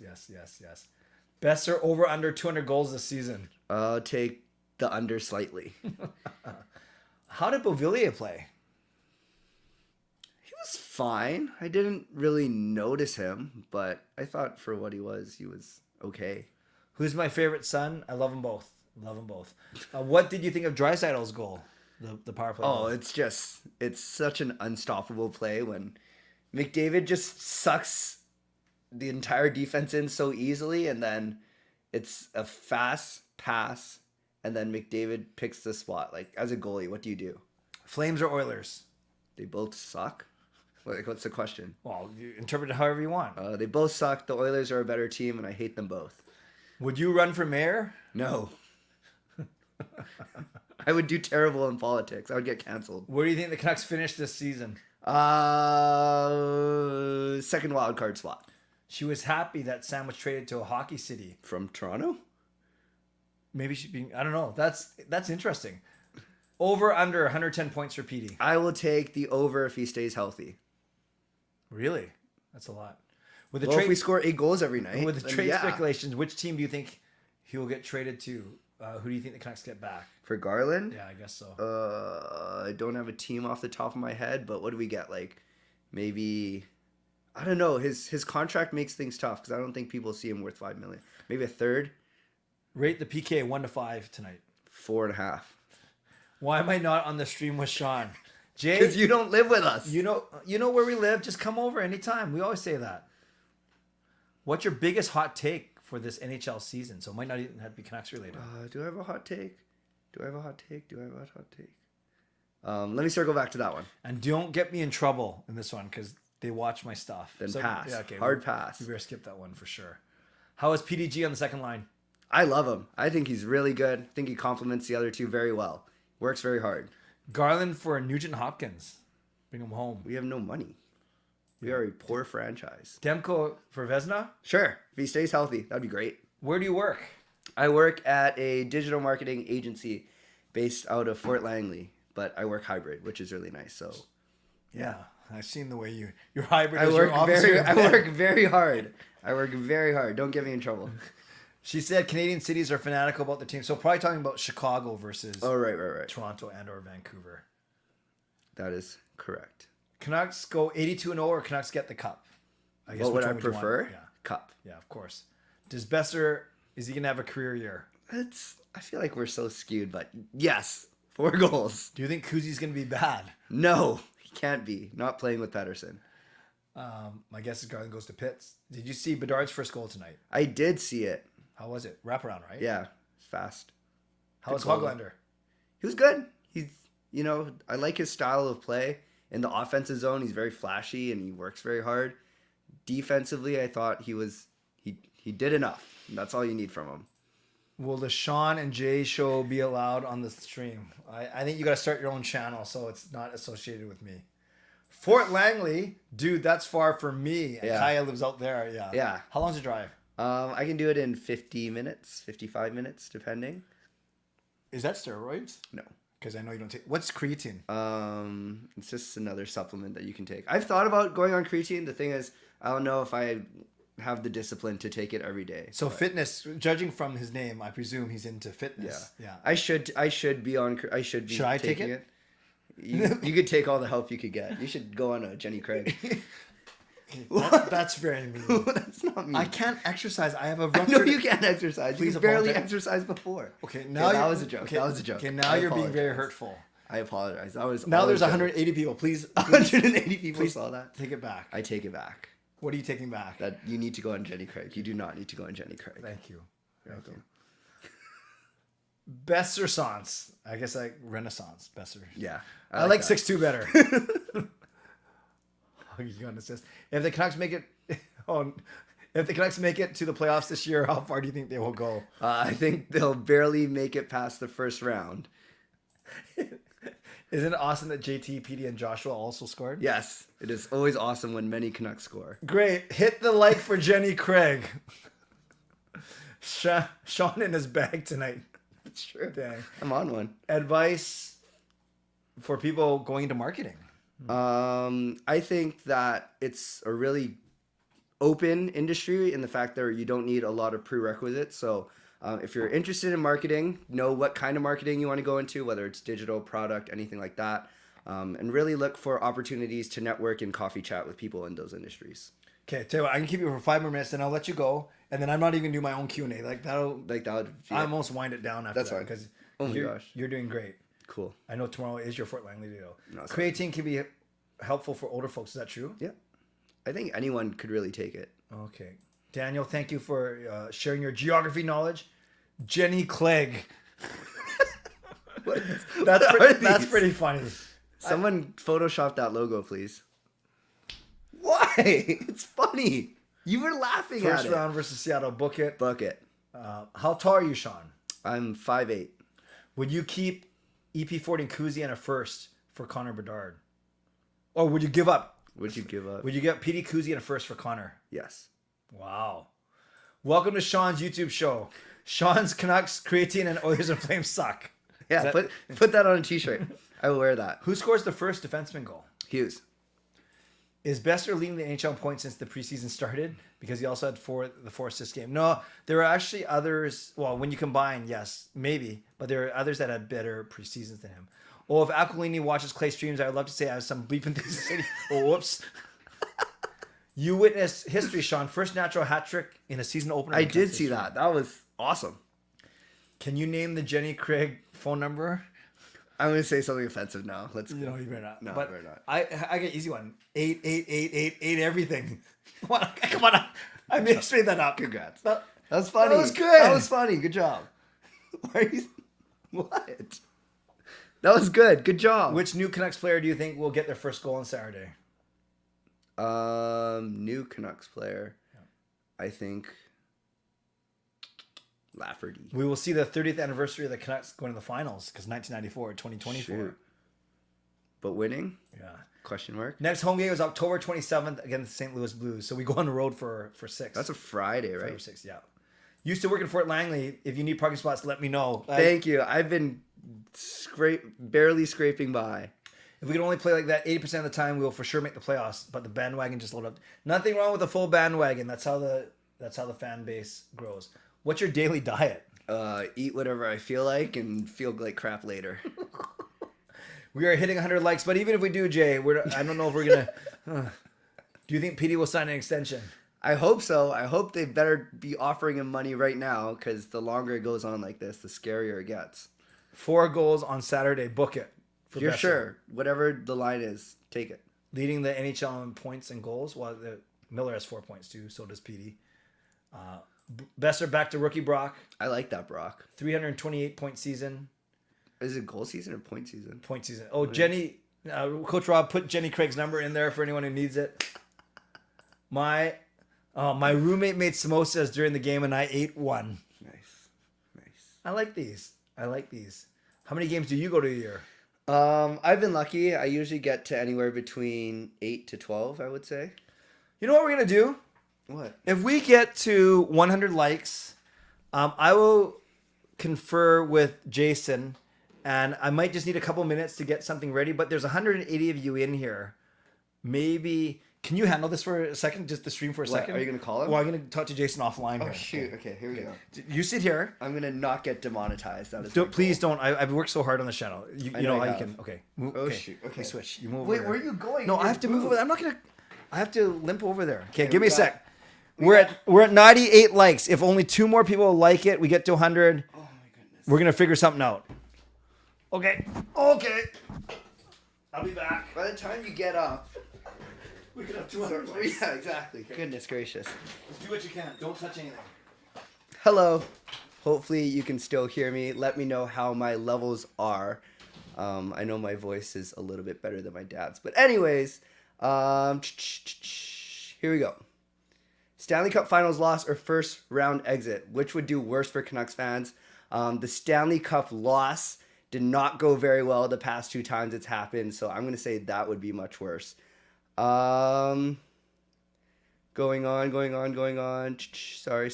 Boeser over under 200 goals this season. I'll take the under slightly. How did Beauvillier play? He was fine. I didn't really notice him, but I thought for what he was okay. Who's my favorite son? I love them both. What did you think of Draisaitl's goal? The power play. Oh, it's such an unstoppable play when McDavid just sucks the entire defense in so easily, and then it's a fast pass, and then McDavid picks the spot. Like, as a goalie, what do you do? Flames or Oilers? They both suck? Like, what's the question? Well, you interpret it however you want. They both suck. The Oilers are a better team, and I hate them both. Would you run for mayor? No. I would do terrible in politics. I would get canceled. Where do you think the Canucks finish this season? Second wild card spot. She was happy that Sam was traded to a hockey city. From Toronto? Maybe she'd be, I don't know. That's interesting. Over, under 110 points for Petey. I will take the over if he stays healthy. Really? That's a lot. With Well, if we score 8 goals every night. with the then trade yeah. speculations, which team do you think he will get traded to? Who do you think the Canucks get back? For Garland? Yeah, I guess so. I don't have a team off the top of my head, but what do we get? Like, maybe, I don't know. His contract makes things tough because I don't think people see him worth $5 million. Maybe a third. Rate the PK 1 to 5 tonight. 4.5. Why am I not on the stream with Sean? Jay, Because you don't live with us. you know where we live. Just come over anytime. We always say that. What's your biggest hot take for this NHL season? So it might not even have to be Canucks related. Do I have a hot take? Let me circle back to that one. And don't get me in trouble in this one because they watch my stuff. Then pass. Yeah, okay, Hard pass. We better skip that one for sure. How is PDG on the second line? I love him. I think he's really good. I think he complements the other two very well. Works very hard. Garland for Nugent Hopkins. Bring him home. We have no money. We are a poor franchise. Demko for Vesna? Sure. If he stays healthy, that'd be great. Where do you work? I work at a digital marketing agency based out of Fort Langley, but I work hybrid, which is really nice. So, Yeah, I've seen the way you're hybrid. I as work your officer. I work very hard. Don't get me in trouble. She said Canadian cities are fanatical about their team. So probably talking about Chicago versus Oh, right. Toronto and or Vancouver. That is correct. Canucks go 82-0 or Canucks get the cup? I What would which I one you want? prefer? Yeah. Cup. Yeah, of course. Does Boeser, is he going to have a career year? I feel like we're so skewed, but yes, 4 goals. Do you think Kuzi's going to be bad? No, he can't be. Not playing with Pettersson. My guess is Garland goes to Pitts. Did you see Bedard's first goal tonight? I did see it. How was it? Wraparound, right? Yeah, fast. How was Good goal. Hoglander? He was good. He's, I like his style of play. In the offensive zone, he's very flashy and he works very hard. Defensively, I thought he did enough. And that's all you need from him. Will the Sean and Jay show be allowed on the stream? I think you got to start your own channel so it's not associated with me. Fort Langley, dude, that's far from me. And Yeah. Kaya lives out there. Yeah. Yeah. How long's the drive? I can do it in 50 minutes, 55 minutes, depending. Is that steroids? No. Because I know you don't take. What's creatine? It's just another supplement that you can take. I've thought about going on creatine. The thing is, I don't know if I have the discipline to take it every day. So fitness, judging from his name, I presume he's into fitness. Yeah. I should be on. I should be. Should I take taking it? You could take all the help you could get. You should go on a Jenny Craig. That's very mean. That's not me. I can't exercise. I have a No, ruptured... you can't exercise. Please You barely apologize. exercised before. Okay, now that you're- was a joke. okay, That was a joke. Okay, now I you're being very apologize. hurtful. I apologize. That was Now there's a 180 people. Please 180 people please saw that. take it back. I take it back. What are you taking back? That you need to go on Jenny Craig. You do not need to go on Jenny Craig. Thank you. Besser Sans. I guess like Renaissance. Besser. Yeah, I like that. 6'2" better. You gonna assist? If the Canucks make it, if the Canucks make it to the playoffs this year, how far do you think they will go? I think they'll barely make it past the first round. Isn't it awesome that JT, PD, and Joshua also scored? Yes, it is always awesome when many Canucks score. Great. Hit the like for Jenny Craig. Sean in his bag tonight. That's true. Dang. I'm on one. Advice for people going into marketing. I think that it's a really open industry in the fact that you don't need a lot of prerequisites. So if you're interested in marketing, know what kind of marketing you want to go into, whether it's digital, product, anything like that. And really look for opportunities to network and coffee chat with people in those industries. Okay, tell you what, I can keep you for 5 more minutes, and I'll let you go. And then I'm not even gonna do my own Q&A. Like that would. Yeah. I almost wind it down after That's that fine. because Oh my gosh. you're doing great. Cool. I know tomorrow is your Fort Langley deal. No, it's Creatine can be helpful for older folks. Is that true? Yeah. I think anyone could really take it. Okay. Daniel, thank you for sharing your geography knowledge. Jenny Clegg. That's pretty funny. Someone Photoshop that logo, please. Why? It's funny. You were laughing First at it. round versus Seattle. Book it. Bucket. How tall are you, Sean? I'm 5'8". Would you keep EP40 and Kuzi and a first for Connor Bedard? Or would you give up? Would you give up? Would you get PD Kuzi and a first for Connor? Yes. Wow. Welcome to Sean's YouTube show. Sean's Canucks, Creatine, and Oilers and Flames suck. Yeah, put that on a t-shirt. I will wear that. Who scores the first defenseman goal? Hughes. Is Boeser leading the NHL in points since the preseason started? Because he also had the 4 assist game. No, there are actually others. Well, when you combine, yes, maybe. But there are others that had better preseasons than him. Oh, if Aquilini watches Clay streams, I would love to say I have some bleeping things to say. Oh, whoops. You witnessed history, Sean. First natural hat trick in a season opener. I did see that. That was awesome. Can you name the Jenny Craig phone number? I'm going to say something offensive now. You better not. No, but better not. I get easy one. 88888 everything. Come on. I made that up. Congrats. That was funny. That was good. That was funny. Good job. Why are you... What? That was good. Good job. Which new Canucks player do you think will get their first goal on Saturday? New Canucks player. I think Lafferty. We will see the 30th anniversary of the Canucks going to the finals because 1994, 2024. Shoot. But winning? Yeah. Question mark. Next home game is October 27th against the St. Louis Blues. So we go on the road for 6. That's a Friday, right? 5 or 6, yeah. Used to work in Fort Langley. If you need parking spots, let me know. Thank you. I've been barely scraping by. If we can only play like that 80% of the time, we will for sure make the playoffs. But the bandwagon just load up. Nothing wrong with a full bandwagon. That's how the fan base grows. What's your daily diet? Eat whatever I feel like and feel like crap later. We are hitting 100 likes, but even if we do, Jay, I don't know if we're gonna. Do you think PD will sign an extension? I hope so. I hope they better be offering him money right now because the longer it goes on like this, the scarier it gets. 4 goals on Saturday. Book it. You're sure. Whatever the line is, take it. Leading the NHL in points and goals. Well, Miller has 4 points too. So does PD. Boeser back to rookie Brock. I like that, Brock. 328-point season. Is it goal season or point season? Point season. Oh, Jenny. Coach Rob put Jenny Craig's number in there for anyone who needs it. My roommate made samosas during the game and I ate one. Nice. I like these. How many games do you go to a year? I've been lucky. I usually get to anywhere between 8 to 12, I would say. You know what we're going to do? What? If we get to 100 likes, I will confer with Jason, and I might just need a couple minutes to get something ready. But there's 180 of you in here. Maybe can you handle this for a second? Just the stream for a second. Are you gonna call him? Well, I'm gonna talk to Jason offline. Oh here. shoot! Okay, here we go. You sit here. I'm gonna not get demonetized. That is. Please don't. I've worked so hard on the channel. You know how you can. Okay. Oh shoot! Okay. You switch. You move. Wait, over where there. are you going? No, I have to move over there. I'm not gonna. I have to limp over there. Okay, give me a got- sec. We're at 98 likes. If only 2 more people like it, we get to 100. Oh my goodness. We're gonna figure something out. Okay. I'll be back. By the time you get up, We could have 200 yeah, exactly. Goodness gracious. Just do what you can. Don't touch anything. Hello. Hopefully you can still hear me. Let me know how my levels are. I know my voice is a little bit better than my dad's, but anyways, here we go. Stanley Cup Finals loss or first round exit? Which would do worse for Canucks fans? The Stanley Cup loss did not go very well the past 2 times it's happened, so I'm going to say that would be much worse. Going on. Sorry.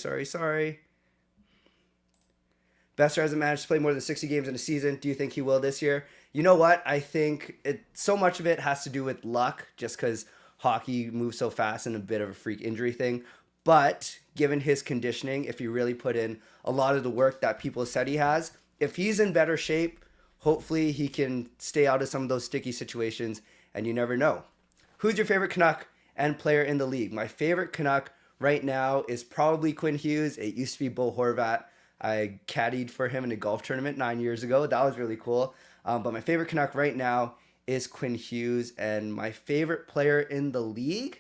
Boeser hasn't managed to play more than 60 games in a season. Do you think he will this year? You know what? I think so much of it has to do with luck, just because hockey moves so fast and a bit of a freak injury thing. But given his conditioning, if he really put in a lot of the work that people said he has, if he's in better shape, hopefully he can stay out of some of those sticky situations, and you never know. Who's your favorite Canuck and player in the league? My favorite Canuck right now is probably Quinn Hughes. It used to be Bo Horvat. I caddied for him in a golf tournament 9 years ago. That was really cool. But my favorite Canuck right now is Quinn Hughes. And my favorite player in the league?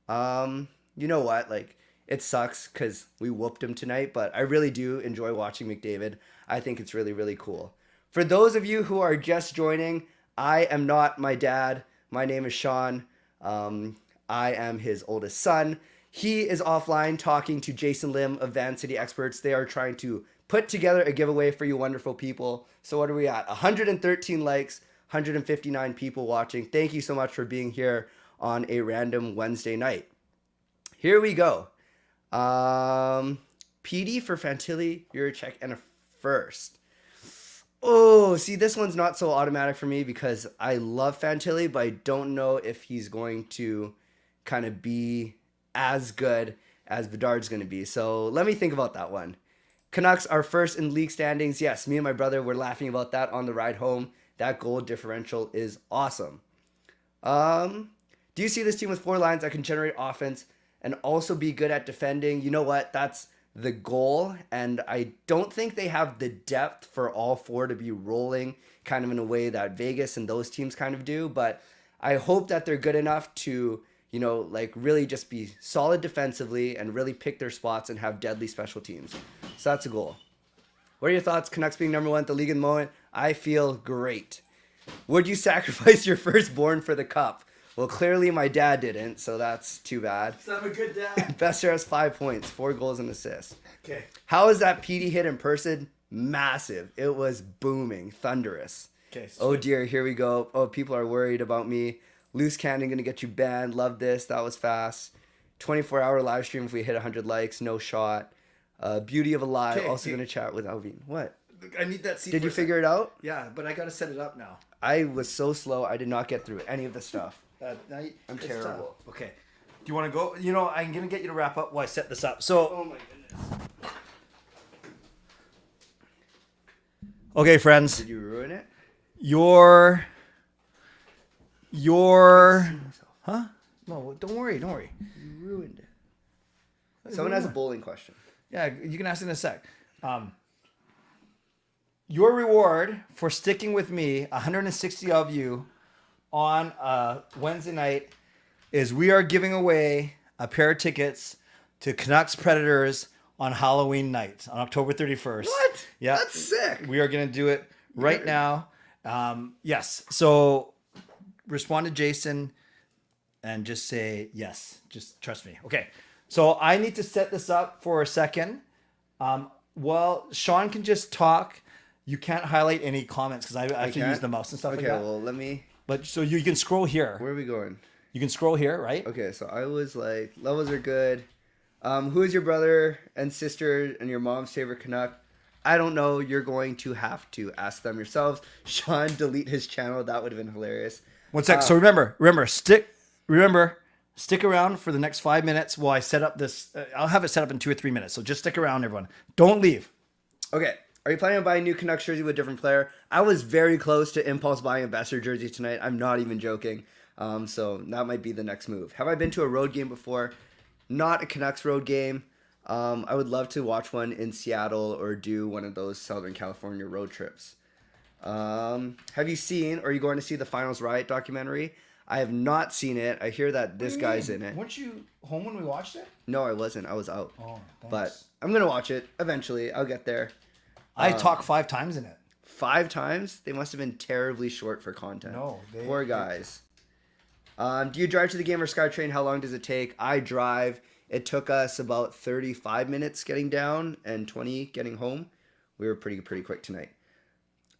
You know what? Like, it sucks because we whooped him tonight. But I really do enjoy watching McDavid. I think it's really, really cool. For those of you who are just joining, I am not my dad. My name is Sean. I am his oldest son. He is offline talking to Jason Lim of Van City Experts. They are trying to put together a giveaway for you wonderful people. So what are we at? 113 likes, 159 people watching. Thank you so much for being here on a random Wednesday night. Here we go. PD for Fantilli, Juracek, and a first. Oh, see, this one's not so automatic for me because I love Fantilli, but I don't know if he's going to kind of be as good as Bedard's going to be. So let me think about that one. Canucks are first in league standings. Yes, me and my brother were laughing about that on the ride home. That goal differential is awesome. Do you see this team with 4 lines that can generate offense and also be good at defending? You know what? That's the goal, and I don't think they have the depth for all 4 to be rolling kind of in a way that Vegas and those teams kind of do, but I hope that they're good enough to, you know, like really just be solid defensively and really pick their spots and have deadly special teams. So that's a goal. What are your thoughts? Canucks being number 1 at the league in the moment? I feel great. Would you sacrifice your firstborn for the cup? Well, clearly my dad didn't, so that's too bad. I'm a good dad. Boeser has 5 points, 4 goals and assists. Okay. How is that PD hit in person? Massive. It was booming, thunderous. Okay. Oh dear, here we go. Oh, people are worried about me. Loose cannon gonna get you banned. Love this. That was fast. 24-hour live stream if we hit 100 likes. No shot. Beauty of a lie. Okay, Also gonna chat with Alvin. What? I need that seat. Did you figure it out? Yeah, but I got to set it up now. I was so slow. I did not get through any of the stuff. I'm terrible. Okay. Do you want to go? You know, I'm going to get you to wrap up while I set this up. So, Oh my goodness. okay, friends. Did you ruin it? Your, huh? No, don't worry. You ruined it. Someone has a bowling question. Yeah, you can ask in a sec. Your reward for sticking with me, 160 of you, on Wednesday night, is we are giving away a pair of tickets to Canucks Predators on Halloween night, on October 31st. What? Yeah. That's sick. We are going to do it right now. Yes. So respond to Jason and just say yes. Just trust me. Okay. So I need to set this up for a second. Well, Sean can just talk. You can't highlight any comments because I have to use the mouse and stuff like that. Okay, well, let me... But so you can scroll here. Where are we going? You can scroll here, right? Okay, so I was like, levels are good. Who is your brother and sister and your mom's favorite Canuck? I don't know. You're going to have to ask them yourselves. Sean, delete his channel. That would have been hilarious. One sec. So remember, stick around for the next 5 minutes while I set up this. I'll have it set up in 2 or 3 minutes. So just stick around, everyone. Don't leave. Okay. Are you planning on buying a new Canucks jersey with a different player? I was very close to impulse buying a Boeser jersey tonight. I'm not even joking. So that might be the next move. Have I been to a road game before? Not a Canucks road game. I would love to watch one in Seattle or do one of those Southern California road trips. Have you seen, or are you going to see the Finals Riot documentary? I have not seen it. I hear that this guy's in it. Weren't you home when we watched it? No, I wasn't. I was out. Oh, thanks. But I'm going to watch it eventually. I'll get there. I talk 5 times in it. 5 times? They must have been terribly short for content. No. Poor guys. Do you drive to the game or SkyTrain? How long does it take? I drive. It took us about 35 minutes getting down and 20 getting home. We were pretty quick tonight.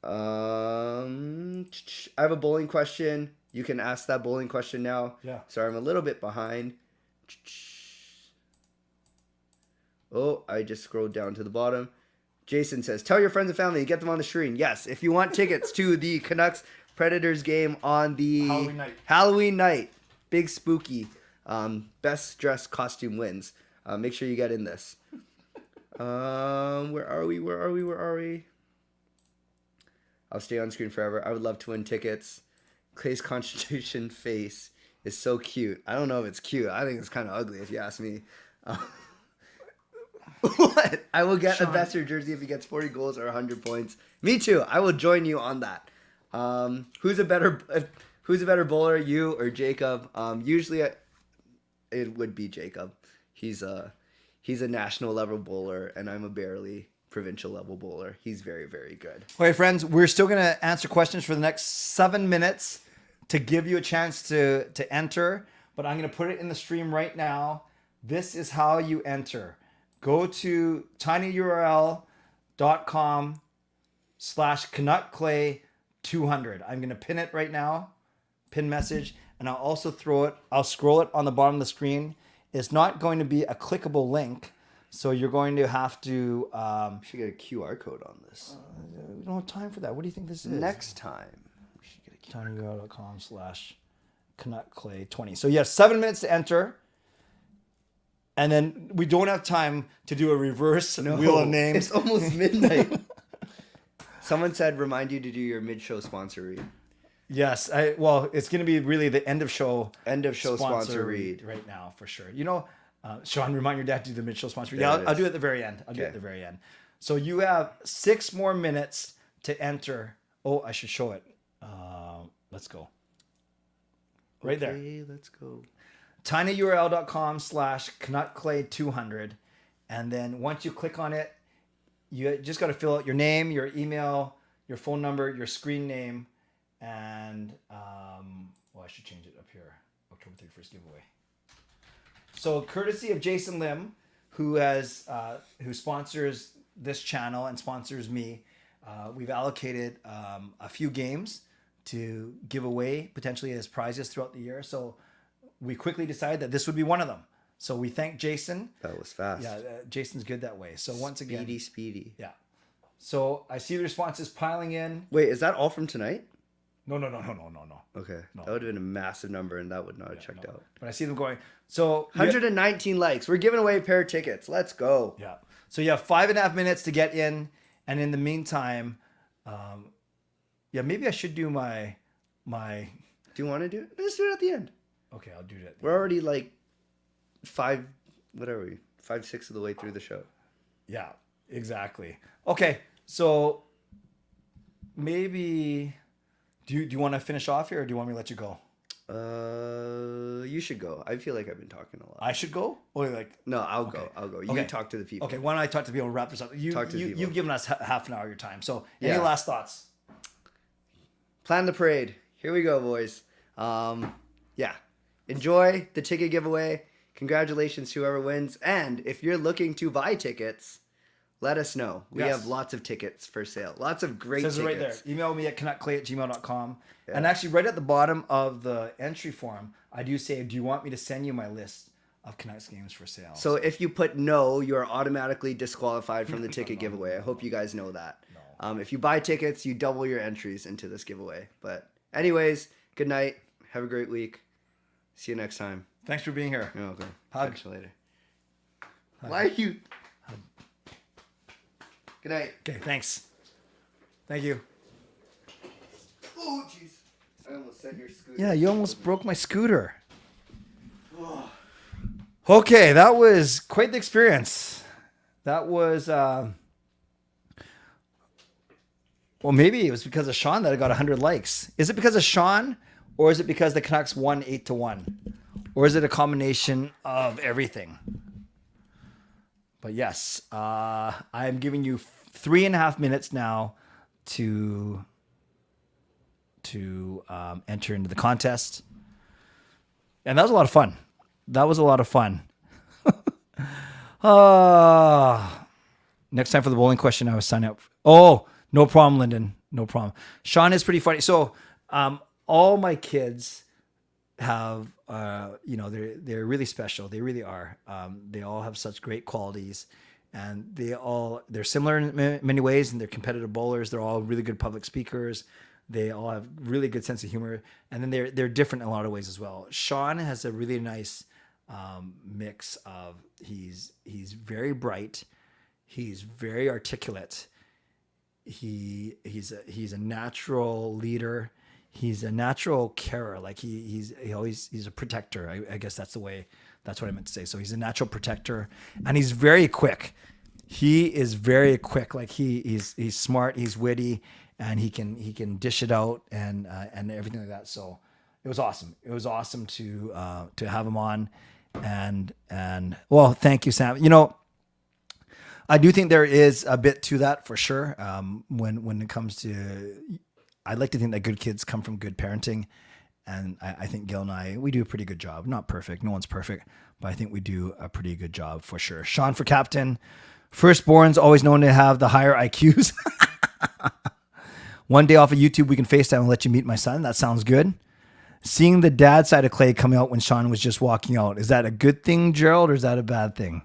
I have a bowling question. You can ask that bowling question now. Yeah. Sorry, I'm a little bit behind. Oh, I just scrolled down to the bottom. Jason says, tell your friends and family and get them on the screen. Yes, if you want tickets to the Canucks Predators game on the Halloween night. Big spooky. Best dressed costume wins. Make sure you get in this. Where are we? I'll stay on screen forever. I would love to win tickets. Clay's Constitution face is so cute. I don't know if it's cute. I think it's kind of ugly if you ask me. What? I will get a Boeser jersey if he gets 40 goals or 100 points. Me too. I will join you on that. Who's a better bowler, you or Jacob? Usually it would be Jacob. He's a national level bowler, and I'm a barely provincial level bowler. He's very, very good. Okay, friends, we're still going to answer questions for the next 7 minutes to give you a chance to enter, but I'm going to put it in the stream right now. This is how you enter. Go to tinyurl.com/CanuckClay200. I'm going to pin it right now, pin message, and I'll also I'll scroll it on the bottom of the screen. It's not going to be a clickable link, so you're going to have to... we should get a QR code on this. We don't have time for that. What do you think this is? Next time. We should get a QR tinyurl.com/CanuckClay20. So you have 7 minutes to enter. And then we don't have time to do a reverse wheel of names. It's almost midnight. Someone said, remind you to do your mid-show sponsor read. Yes. Well, it's going to be really the end of show sponsor read right now for sure. You know, Sean, remind your dad to do the mid-show sponsor read. Yeah, I'll do it at the very end. Do it at the very end. So you have 6 more minutes to enter. Oh, I should show it. Let's go. Right there. Let's go. tinyurl.com/CanuckClay200. And then once you click on it, you just got to fill out your name, your email, your phone number, your screen name, and I should change it up here. October 31st giveaway. So courtesy of Jason Lim, who sponsors this channel and sponsors me, we've allocated a few games to give away potentially as prizes throughout the year. So we quickly decided that this would be one of them. So we thank Jason. That was fast. Yeah, Jason's good that way. So once again... Speedy. Yeah. So I see the responses piling in. Wait, is that all from tonight? No. Okay. No. That would have been a massive number, and that would not have checked out. But I see them going. So 119 likes. We're giving away a pair of tickets. Let's go. Yeah. So you have 5.5 minutes to get in. And in the meantime, maybe I should do my... Do you want to do it? Let's do it at the end. Okay, I'll do that. We're already like 5, 6 of the way through the show. Yeah, exactly. Okay, so maybe do you want to finish off here, or do you want me to let you go? You should go. I feel like I've been talking a lot. I should go? No, I'll go. You talk to the people. Okay, why don't I talk to people and wrap this up? You've given us half an hour of your time. So any last thoughts? Plan the parade. Here we go, boys. Enjoy the ticket giveaway. Congratulations to whoever wins. And if you're looking to buy tickets, let us know. We have lots of tickets for sale. Lots of great tickets. It says right there. Email me at canuckclay@gmail.com. Yeah. And actually, right at the bottom of the entry form, I do say, do you want me to send you my list of Canucks games for sale. So if you put no, you are automatically disqualified from the ticket giveaway. I hope you guys know that. No. If you buy tickets, you double your entries into this giveaway. But anyways, good night. Have a great week. See you next time. Thanks for being here. You're welcome. Hug. Catch you later. Why are you... Good night. Okay, thanks. Thank you. Oh, jeez. I almost set your scooter. Yeah, you almost broke my scooter. Okay, that was quite the experience. That was, well, maybe it was because of Sean that I got 100 likes. Is it because of Sean, or is it because the Canucks won 8-1? Or is it a combination of everything? But yes, I'm giving you 3.5 minutes now to enter into the contest. And that was a lot of fun. Next time for the bowling question, I was signing up. Oh, no problem, Lyndon. No problem. Sean is pretty funny. So all my kids have, they're really special. They really are. They all have such great qualities. And they're similar in many ways, and they're competitive bowlers. They're all really good public speakers. They all have really good sense of humor, and then they're different in a lot of ways as well. Sean has a really nice mix of he's very bright, he's very articulate, he's a natural leader, he's a natural carer. Like he's a protector. I guess that's what I meant to say. So he's a natural protector, and he's very quick. He is very quick. Like he's smart, he's witty. And he can dish it out and everything like that. So it was awesome. It was awesome to have him on, and well, thank you, Sam. I do think there is a bit to that for sure. When it comes to, I'd like to think that good kids come from good parenting, and I think Gil and I, we do a pretty good job. Not perfect, no one's perfect, but I think we do a pretty good job for sure. Sean for captain. Firstborn's always known to have the higher IQs. One day off of YouTube, we can FaceTime and let you meet my son. That sounds good. Seeing the dad side of Clay coming out when Sean was just walking out. Is that a good thing, Gerald, or is that a bad thing?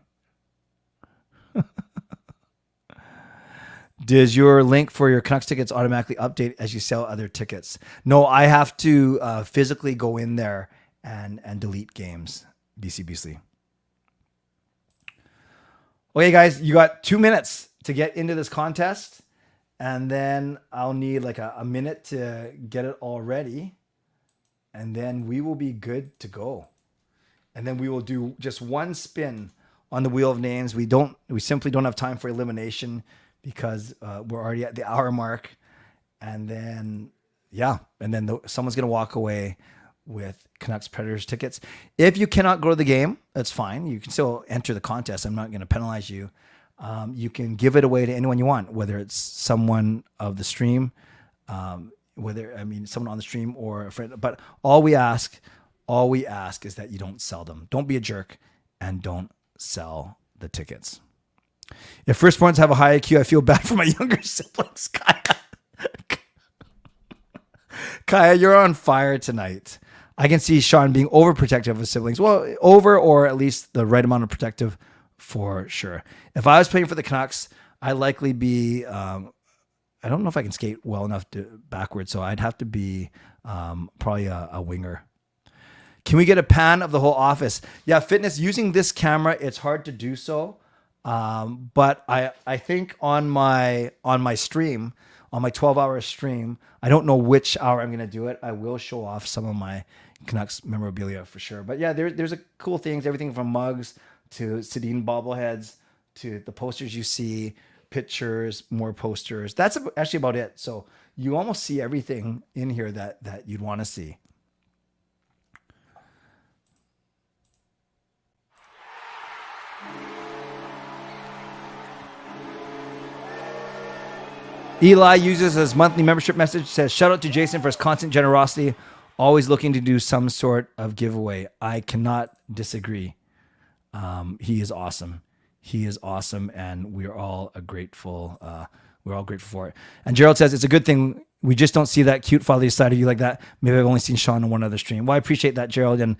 Does your link for your Canucks tickets automatically update as you sell other tickets? No, I have to physically go in there and delete games. BC Beasley. Okay, guys, you got 2 minutes to get into this contest. And then I'll need like a minute to get it all ready. And then we will be good to go. And then we will do just one spin on the wheel of names. We simply don't have time for elimination because we're already at the hour mark. And then, someone's going to walk away with Canucks Predators tickets. If you cannot go to the game, that's fine. You can still enter the contest. I'm not going to penalize you. You can give it away to anyone you want, whether it's someone of the stream, someone on the stream or a friend. But all we ask is that you don't sell them. Don't be a jerk and don't sell the tickets. If firstborns have a high IQ, I feel bad for my younger siblings. Kaya, you're on fire tonight. I can see Sean being overprotective of his siblings. Well, over or at least the right amount of protective. For sure. If I was playing for the Canucks, I'd likely be, I don't know if I can skate well enough backwards, so I'd have to be probably a winger. Can we get a pan of the whole office? Yeah, fitness, using this camera, it's hard to do so. But I think on my stream, on my 12-hour stream, I don't know which hour I'm going to do it. I will show off some of my Canucks memorabilia for sure. But yeah, there's a cool things, everything from mugs to Sedin bobbleheads, to the posters you see, pictures, more posters. That's actually about it. So you almost see everything in here that you'd want to see. Eli uses his monthly membership message, says, shout out to Jason for his constant generosity, always looking to do some sort of giveaway. I cannot disagree. He is awesome. He is awesome, and we're all grateful. We're all grateful for it. And Gerald says it's a good thing we just don't see that cute fatherly side of you like that. Maybe I've only seen Sean on one other stream. Well, I appreciate that, Gerald. And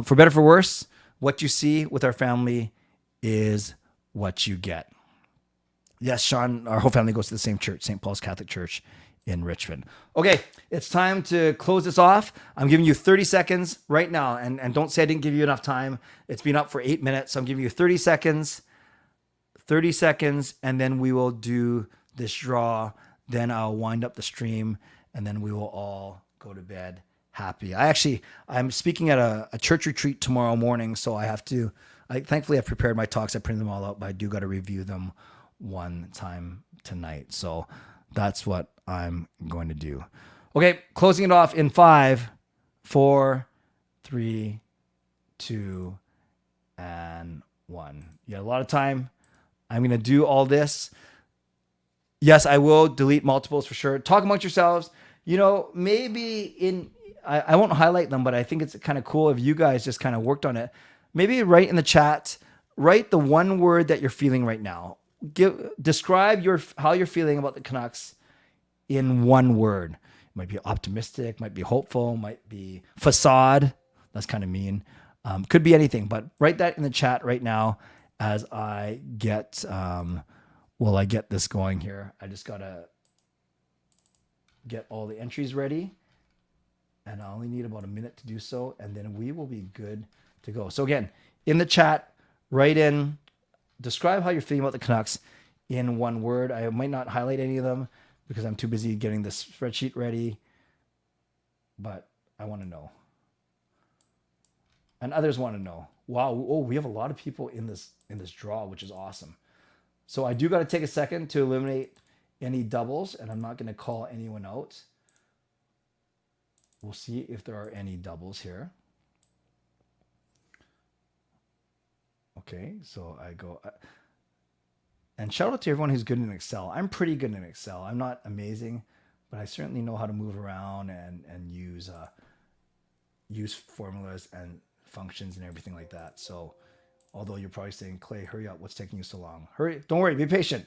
for better or for worse, what you see with our family is what you get. Yes, Sean, our whole family goes to the same church, St. Paul's Catholic Church in Richmond. Okay, it's time to close this off. I'm giving you 30 seconds right now. And don't say I didn't give you enough time. It's been up for 8 minutes. So I'm giving you 30 seconds. 30 seconds, and then we will do this draw. Then I'll wind up the stream, and then we will all go to bed happy. I'm speaking at a church retreat tomorrow morning, so thankfully I've prepared my talks. I printed them all out, but I do got to review them one time tonight. So that's what I'm going to do. Okay, closing it off in 5, 4, 3, 2, and 1. You got a lot of time. I'm going to do all this. Yes, I will delete multiples for sure. Talk amongst yourselves. Maybe I won't highlight them, but I think it's kind of cool if you guys just kind of worked on it. Maybe write in the chat, write the one word that you're feeling right now. Describe how you're feeling about the Canucks in one word. It might be optimistic, might be hopeful, might be facade. That's kind of mean. Could be anything, but write that in the chat right now as I get this going here. I just got to get all the entries ready, and I only need about a minute to do so, and then we will be good to go. So again, in the chat, write in, describe how you're feeling about the Canucks in one word. I might not highlight any of them because I'm too busy getting this spreadsheet ready, but I want to know. And others want to know. Wow, we have a lot of people in this draw, which is awesome. So I do got to take a second to eliminate any doubles, and I'm not going to call anyone out. We'll see if there are any doubles here. Okay, so I go, and shout out to everyone who's good in Excel. I'm pretty good in Excel. I'm not amazing, but I certainly know how to move around and use formulas and functions and everything like that. So although you're probably saying, Clay, hurry up, what's taking you so long? Hurry, don't worry, be patient.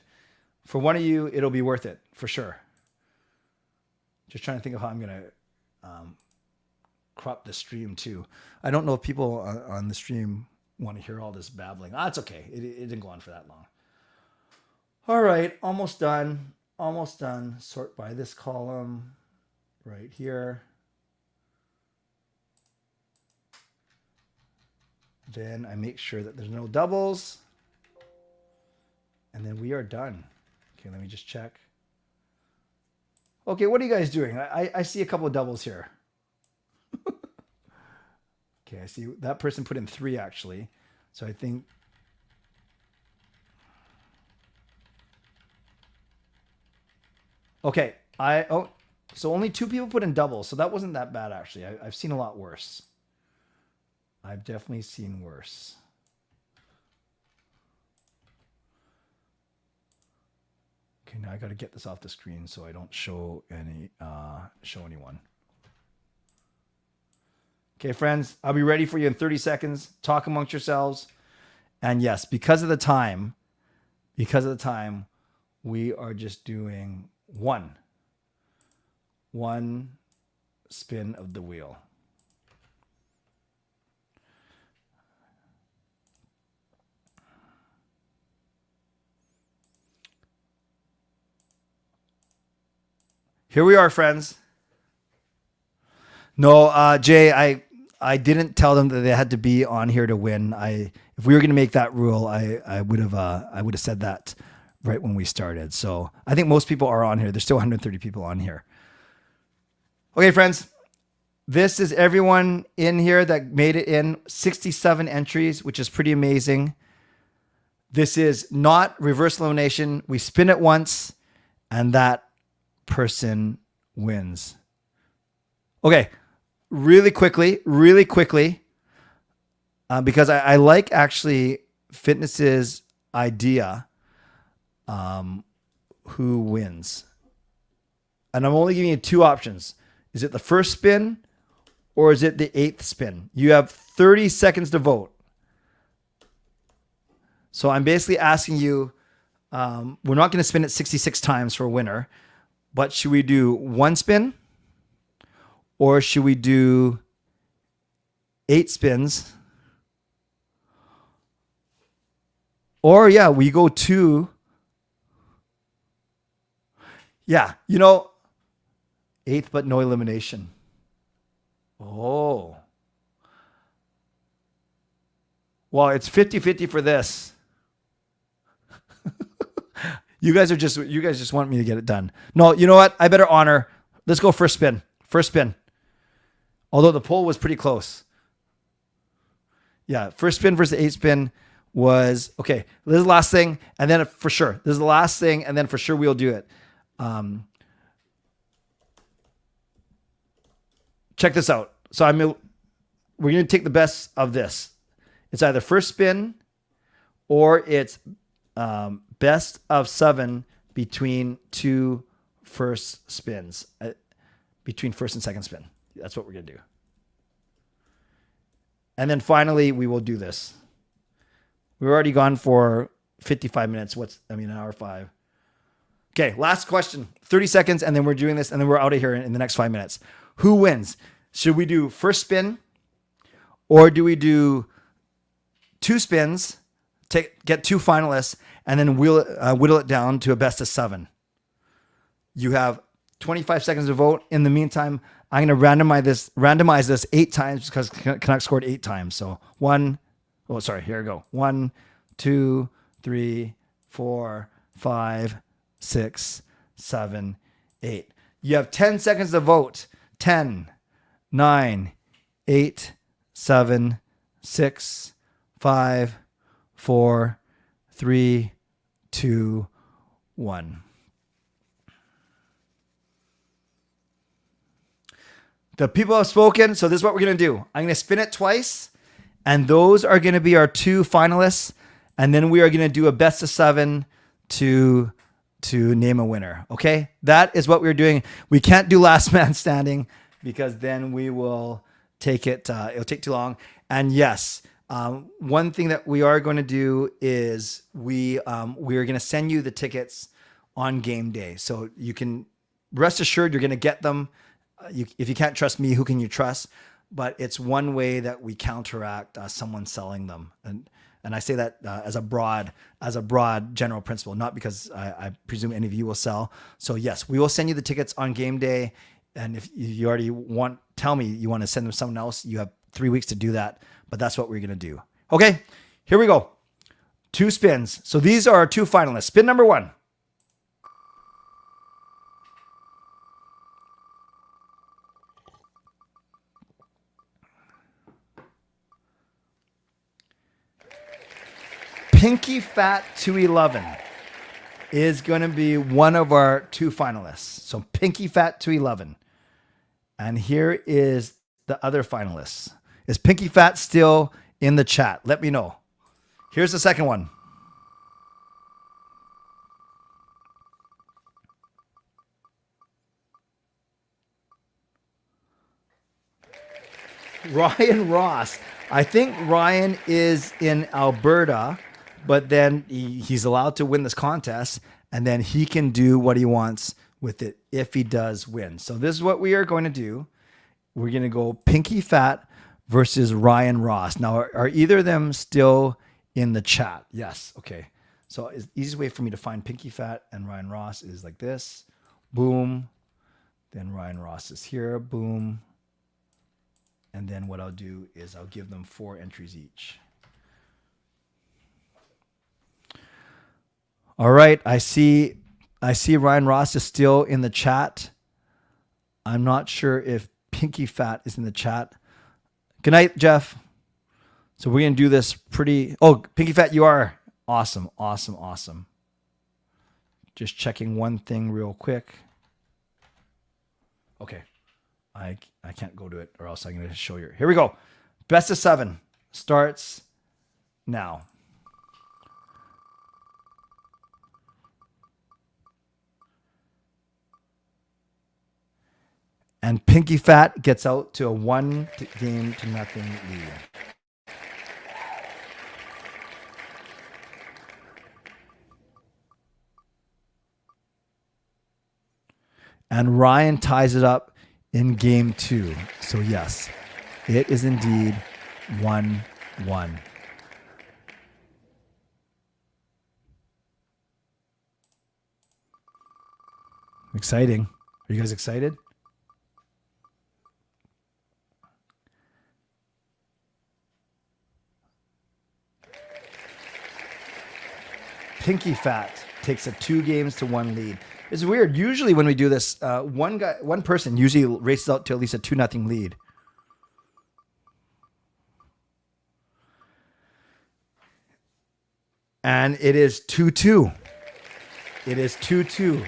For one of you, it'll be worth it, for sure. Just trying to think of how I'm going to crop the stream too. I don't know if people on the stream want to hear all this babbling. It's okay. It didn't go on for that long. All right, almost done. Almost done. Sort by this column right here. Then I make sure that there's no doubles. And then we are done. Okay, let me just check. Okay, what are you guys doing? I see a couple of doubles here. Okay, I see that person put in 3 actually. So I think. Okay, so only 2 people put in doubles. So that wasn't that bad actually. I've seen a lot worse. I've definitely seen worse. Okay, now I got to get this off the screen so I don't show anyone. Okay, friends, I'll be ready for you in 30 seconds. Talk amongst yourselves. And yes, because of the time, we are just doing one spin of the wheel. Here we are, friends. No, Jay, I didn't tell them that they had to be on here to win. If we were going to make that rule, I would have said that right when we started. So I think most people are on here. There's still 130 people on here. Okay, friends, this is everyone in here that made it in. 67 entries, which is pretty amazing. This is not reverse elimination. We spin it once, and that person wins. Okay, really quickly, because I like actually Fitness's idea, who wins. And I'm only giving you 2 options. Is it the first spin or is it the 8th spin? You have 30 seconds to vote. So I'm basically asking you, we're not going to spin it 66 times for a winner, but should we do 1 spin or should we do 8 spins Or yeah, we go to, yeah, you know, 8th but no elimination. Oh. Well, it's 50-50 for this. You guys just want me to get it done. No, you know what? I better honor. Let's go first spin. First spin. Although the poll was pretty close. Yeah, first spin versus 8 spin was, okay, this is the last thing, and then for sure. This is the last thing, and then for sure we'll do it. Check this out. So we're going to take the best of this. It's either first spin or it's best of 7 between 2 first spins, between first and second spin. That's what we're going to do. And then finally, we will do this. We've already gone for 55 minutes. An hour 5. Okay, last question. 30 seconds, and then we're doing this, and then we're out of here in the next 5 minutes. Who wins? Should we do first spin, or do we do 2 spins, get 2 finalists, and then whittle it down to a best of 7? You have 25 seconds to vote. In the meantime, I'm going to randomize this 8 times because Canucks scored 8 times. So here we go. 1, 2, 3, 4, 5, 6, 7, 8. You have 10 seconds to vote. 10, 9, 8, 7, 6, 5, 4, 3, 2, 1. The people have spoken, so this is what we're going to do. I'm going to spin it twice, and those are going to be our 2 finalists, and then we are going to do a best of 7 to name a winner, okay? That is what we're doing. We can't do last man standing because then we will take it, it'll take too long. And yes, one thing that we are going to do is we are going to send you the tickets on game day. So you can rest assured you're going to get them. If you can't trust me, who can you trust? But it's one way that we counteract someone selling them. And I say that as a broad general principle, not because I presume any of you will sell. So yes, we will send you the tickets on game day. And if you already tell me you want to send them to someone else, you have 3 weeks to do that. But that's what we're going to do. Okay, here we go. 2 spins. So these are our 2 finalists. Spin number 1. Pinky Fat 211 is going to be one of our 2 finalists. So Pinky Fat 211. And here is the other finalists. Is Pinky Fat still in the chat? Let me know. Here's the second one. Ryan Ross. I think Ryan is in Alberta, but then he's allowed to win this contest, and then he can do what he wants with it if he does win. So this is what we are going to do. We're going to go Pinky Fat versus Ryan Ross. Now, are either of them still in the chat? Yes. Okay. So the easiest way for me to find Pinky Fat and Ryan Ross is like this. Boom. Then Ryan Ross is here. Boom. And then what I'll do is I'll give them 4 entries each. All right. I see Ryan Ross is still in the chat. I'm not sure if Pinky Fat is in the chat. Good night, Jeff. So we're going to do this pretty... Oh, Pinky Fat, you are. Awesome, awesome, awesome. Just checking one thing real quick. Okay. I can't go to it or else I'm going to show you. Here we go. Best of 7 starts now. And Pinky Fat gets out to a 1-0 lead. And Ryan ties it up in game 2. So yes, it is indeed 1-1. Exciting. Are you guys excited? Pinky Fat takes a 2-1 lead. It's weird. Usually when we do this, one person usually races out to at least a 2-0 lead. And it is 2-2. It is 2-2.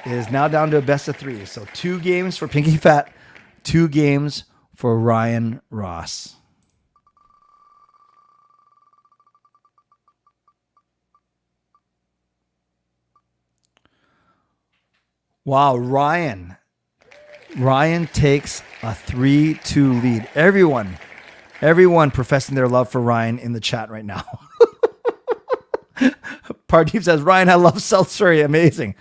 It is now down to a best of 3. So 2 games for Pinky Fat, 2 games for Ryan Ross. Wow, Ryan takes a 3-2 lead. Everyone professing their love for Ryan in the chat right now. Pardeep says, Ryan, I love South Surrey. Amazing.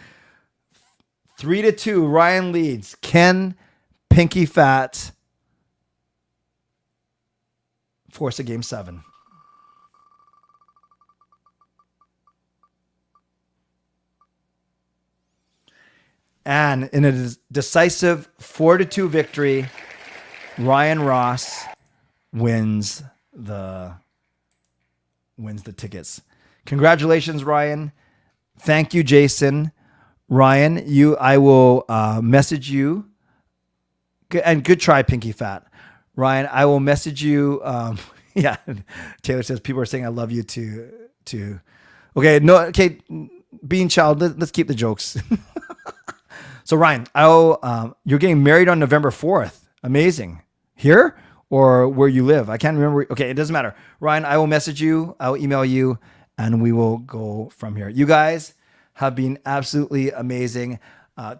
3-2, Ryan leads. Ken, Pinky Fat, force a game 7. And in a decisive 4-2 victory, Ryan Ross wins the tickets. Congratulations, Ryan. Thank you, Jason. Ryan, I will message you. And good try, Pinky Fat. Ryan, I will message you. Yeah, Taylor says people are saying I love you too. Okay, no, okay, Bean Child, let's keep the jokes. So Ryan, you're getting married on November 4th. Amazing. Here or where you live? I can't remember. Okay, it doesn't matter. Ryan, I will message you. I'll email you, and we will go from here. You guys have been absolutely amazing.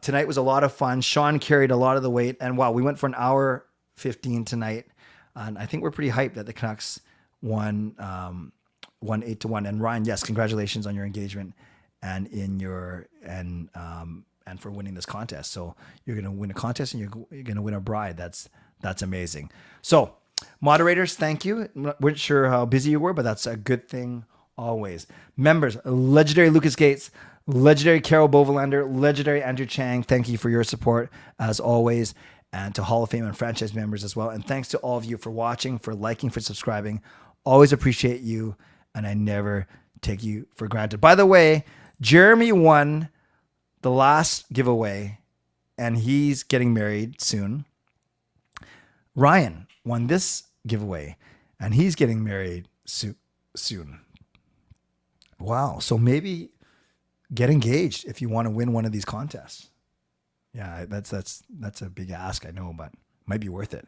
Tonight was a lot of fun. Sean carried a lot of the weight, and wow, we went for an hour 15 tonight, and I think we're pretty hyped that the Canucks won 8-1. And Ryan, yes, congratulations on your engagement and and for winning this contest. So you're going to win a contest and you're going to win a bride. That's amazing. So moderators, thank you. We weren't sure how busy you were, but that's a good thing always. Members, legendary Lucas Gates, legendary Carol Bovelander, legendary Andrew Chang. Thank you for your support as always. And to Hall of Fame and franchise members as well. And thanks to all of you for watching, for liking, for subscribing. Always appreciate you. And I never take you for granted. By the way, Jeremy won the last giveaway, and he's getting married soon. Ryan won this giveaway, and he's getting married soon. Wow. So maybe get engaged if you want to win one of these contests. Yeah, that's a big ask, I know, but might be worth it.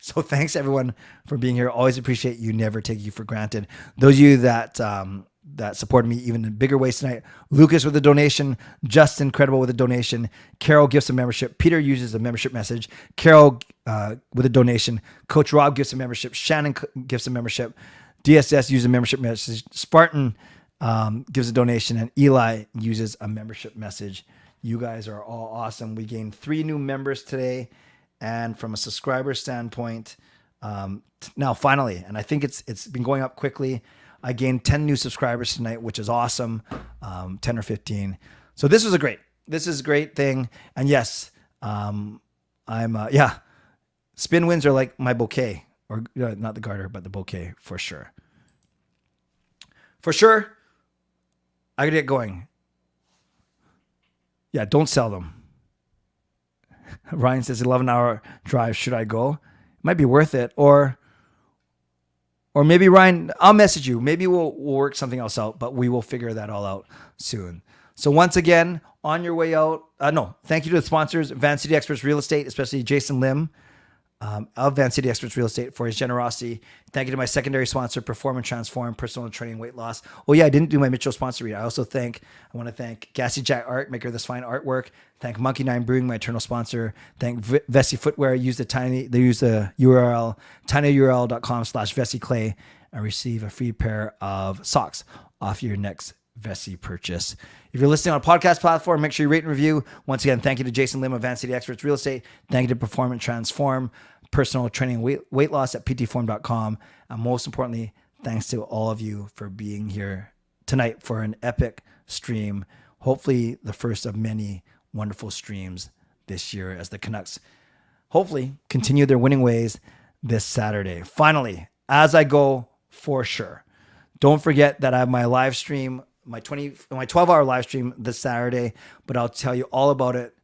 So thanks everyone for being here. Always appreciate you. Never take you for granted. Those of you that supported me even in bigger ways tonight. Lucas with a donation. Justin Credible with a donation. Carol gives a membership. Peter uses a membership message. Carol with a donation. Coach Rob gives a membership. Shannon gives a membership. DSS uses a membership message. Spartan gives a donation. And Eli uses a membership message. You guys are all awesome. We gained 3 new members today. And from a subscriber standpoint, now finally, and I think it's been going up quickly, I gained 10 new subscribers tonight, which is awesome. 10 or 15. So this is a great thing. And yes, spin wins are like my bouquet, or not the garter, but the bouquet for sure. For sure. I gotta get going. Yeah. Don't sell them. Ryan says 11-hour drive. Should I go? Might be worth it. Or maybe Ryan, I'll message you. Maybe we'll work something else out, but we will figure that all out soon. So once again, on your way out, thank you to the sponsors, Van City Experts Real Estate, especially Jason Lim of Van City Experts Real Estate for his generosity. Thank you to my secondary sponsor, Perform and Transform, Personal Training, Weight Loss. Oh yeah, I didn't do my Mitchell sponsor read. I want to thank Gassy Jack Art, maker of this fine artwork. Thank Monkey 9 Brewing, my eternal sponsor. Thank Vessi Footwear. They use the URL, tinyurl.com/VessiClay and receive a free pair of socks off your next Vessi purchase. If you're listening on a podcast platform, make sure you rate and review. Once again, thank you to Jason Lim of Van City Experts Real Estate. Thank you to Perform and Transform, Personal Training, Weight Loss at ptform.com. And most importantly, thanks to all of you for being here tonight for an epic stream. Hopefully the first of many wonderful streams this year as the Canucks hopefully continue their winning ways this Saturday. Finally, as I go, for sure, don't forget that I have my live stream, my 12-hour live stream this Saturday, but I'll tell you all about it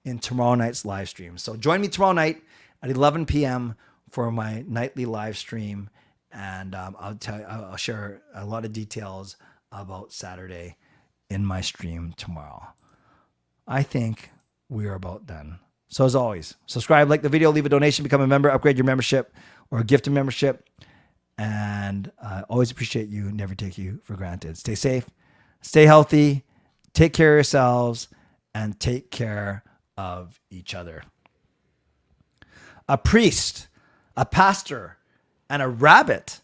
in tomorrow night's live stream. So join me tomorrow night at 11 p.m. for my nightly live stream, and I'll share a lot of details about Saturday in my stream tomorrow. I think we are about done. So as always, subscribe, like the video, leave a donation, become a member, upgrade your membership, or a gift of membership. And I always appreciate you, never take you for granted. Stay safe, stay healthy, take care of yourselves, and take care of each other. A priest, a pastor, and a rabbit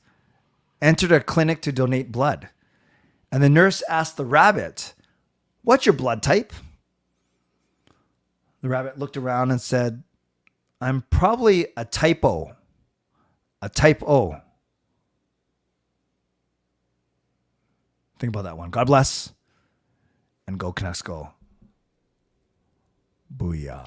entered a clinic to donate blood. And the nurse asked the rabbit, "What's your blood type?" The rabbit looked around and said, "I'm probably a type O. A type O." Think about that one. God bless. And go Canucks go. Booyah.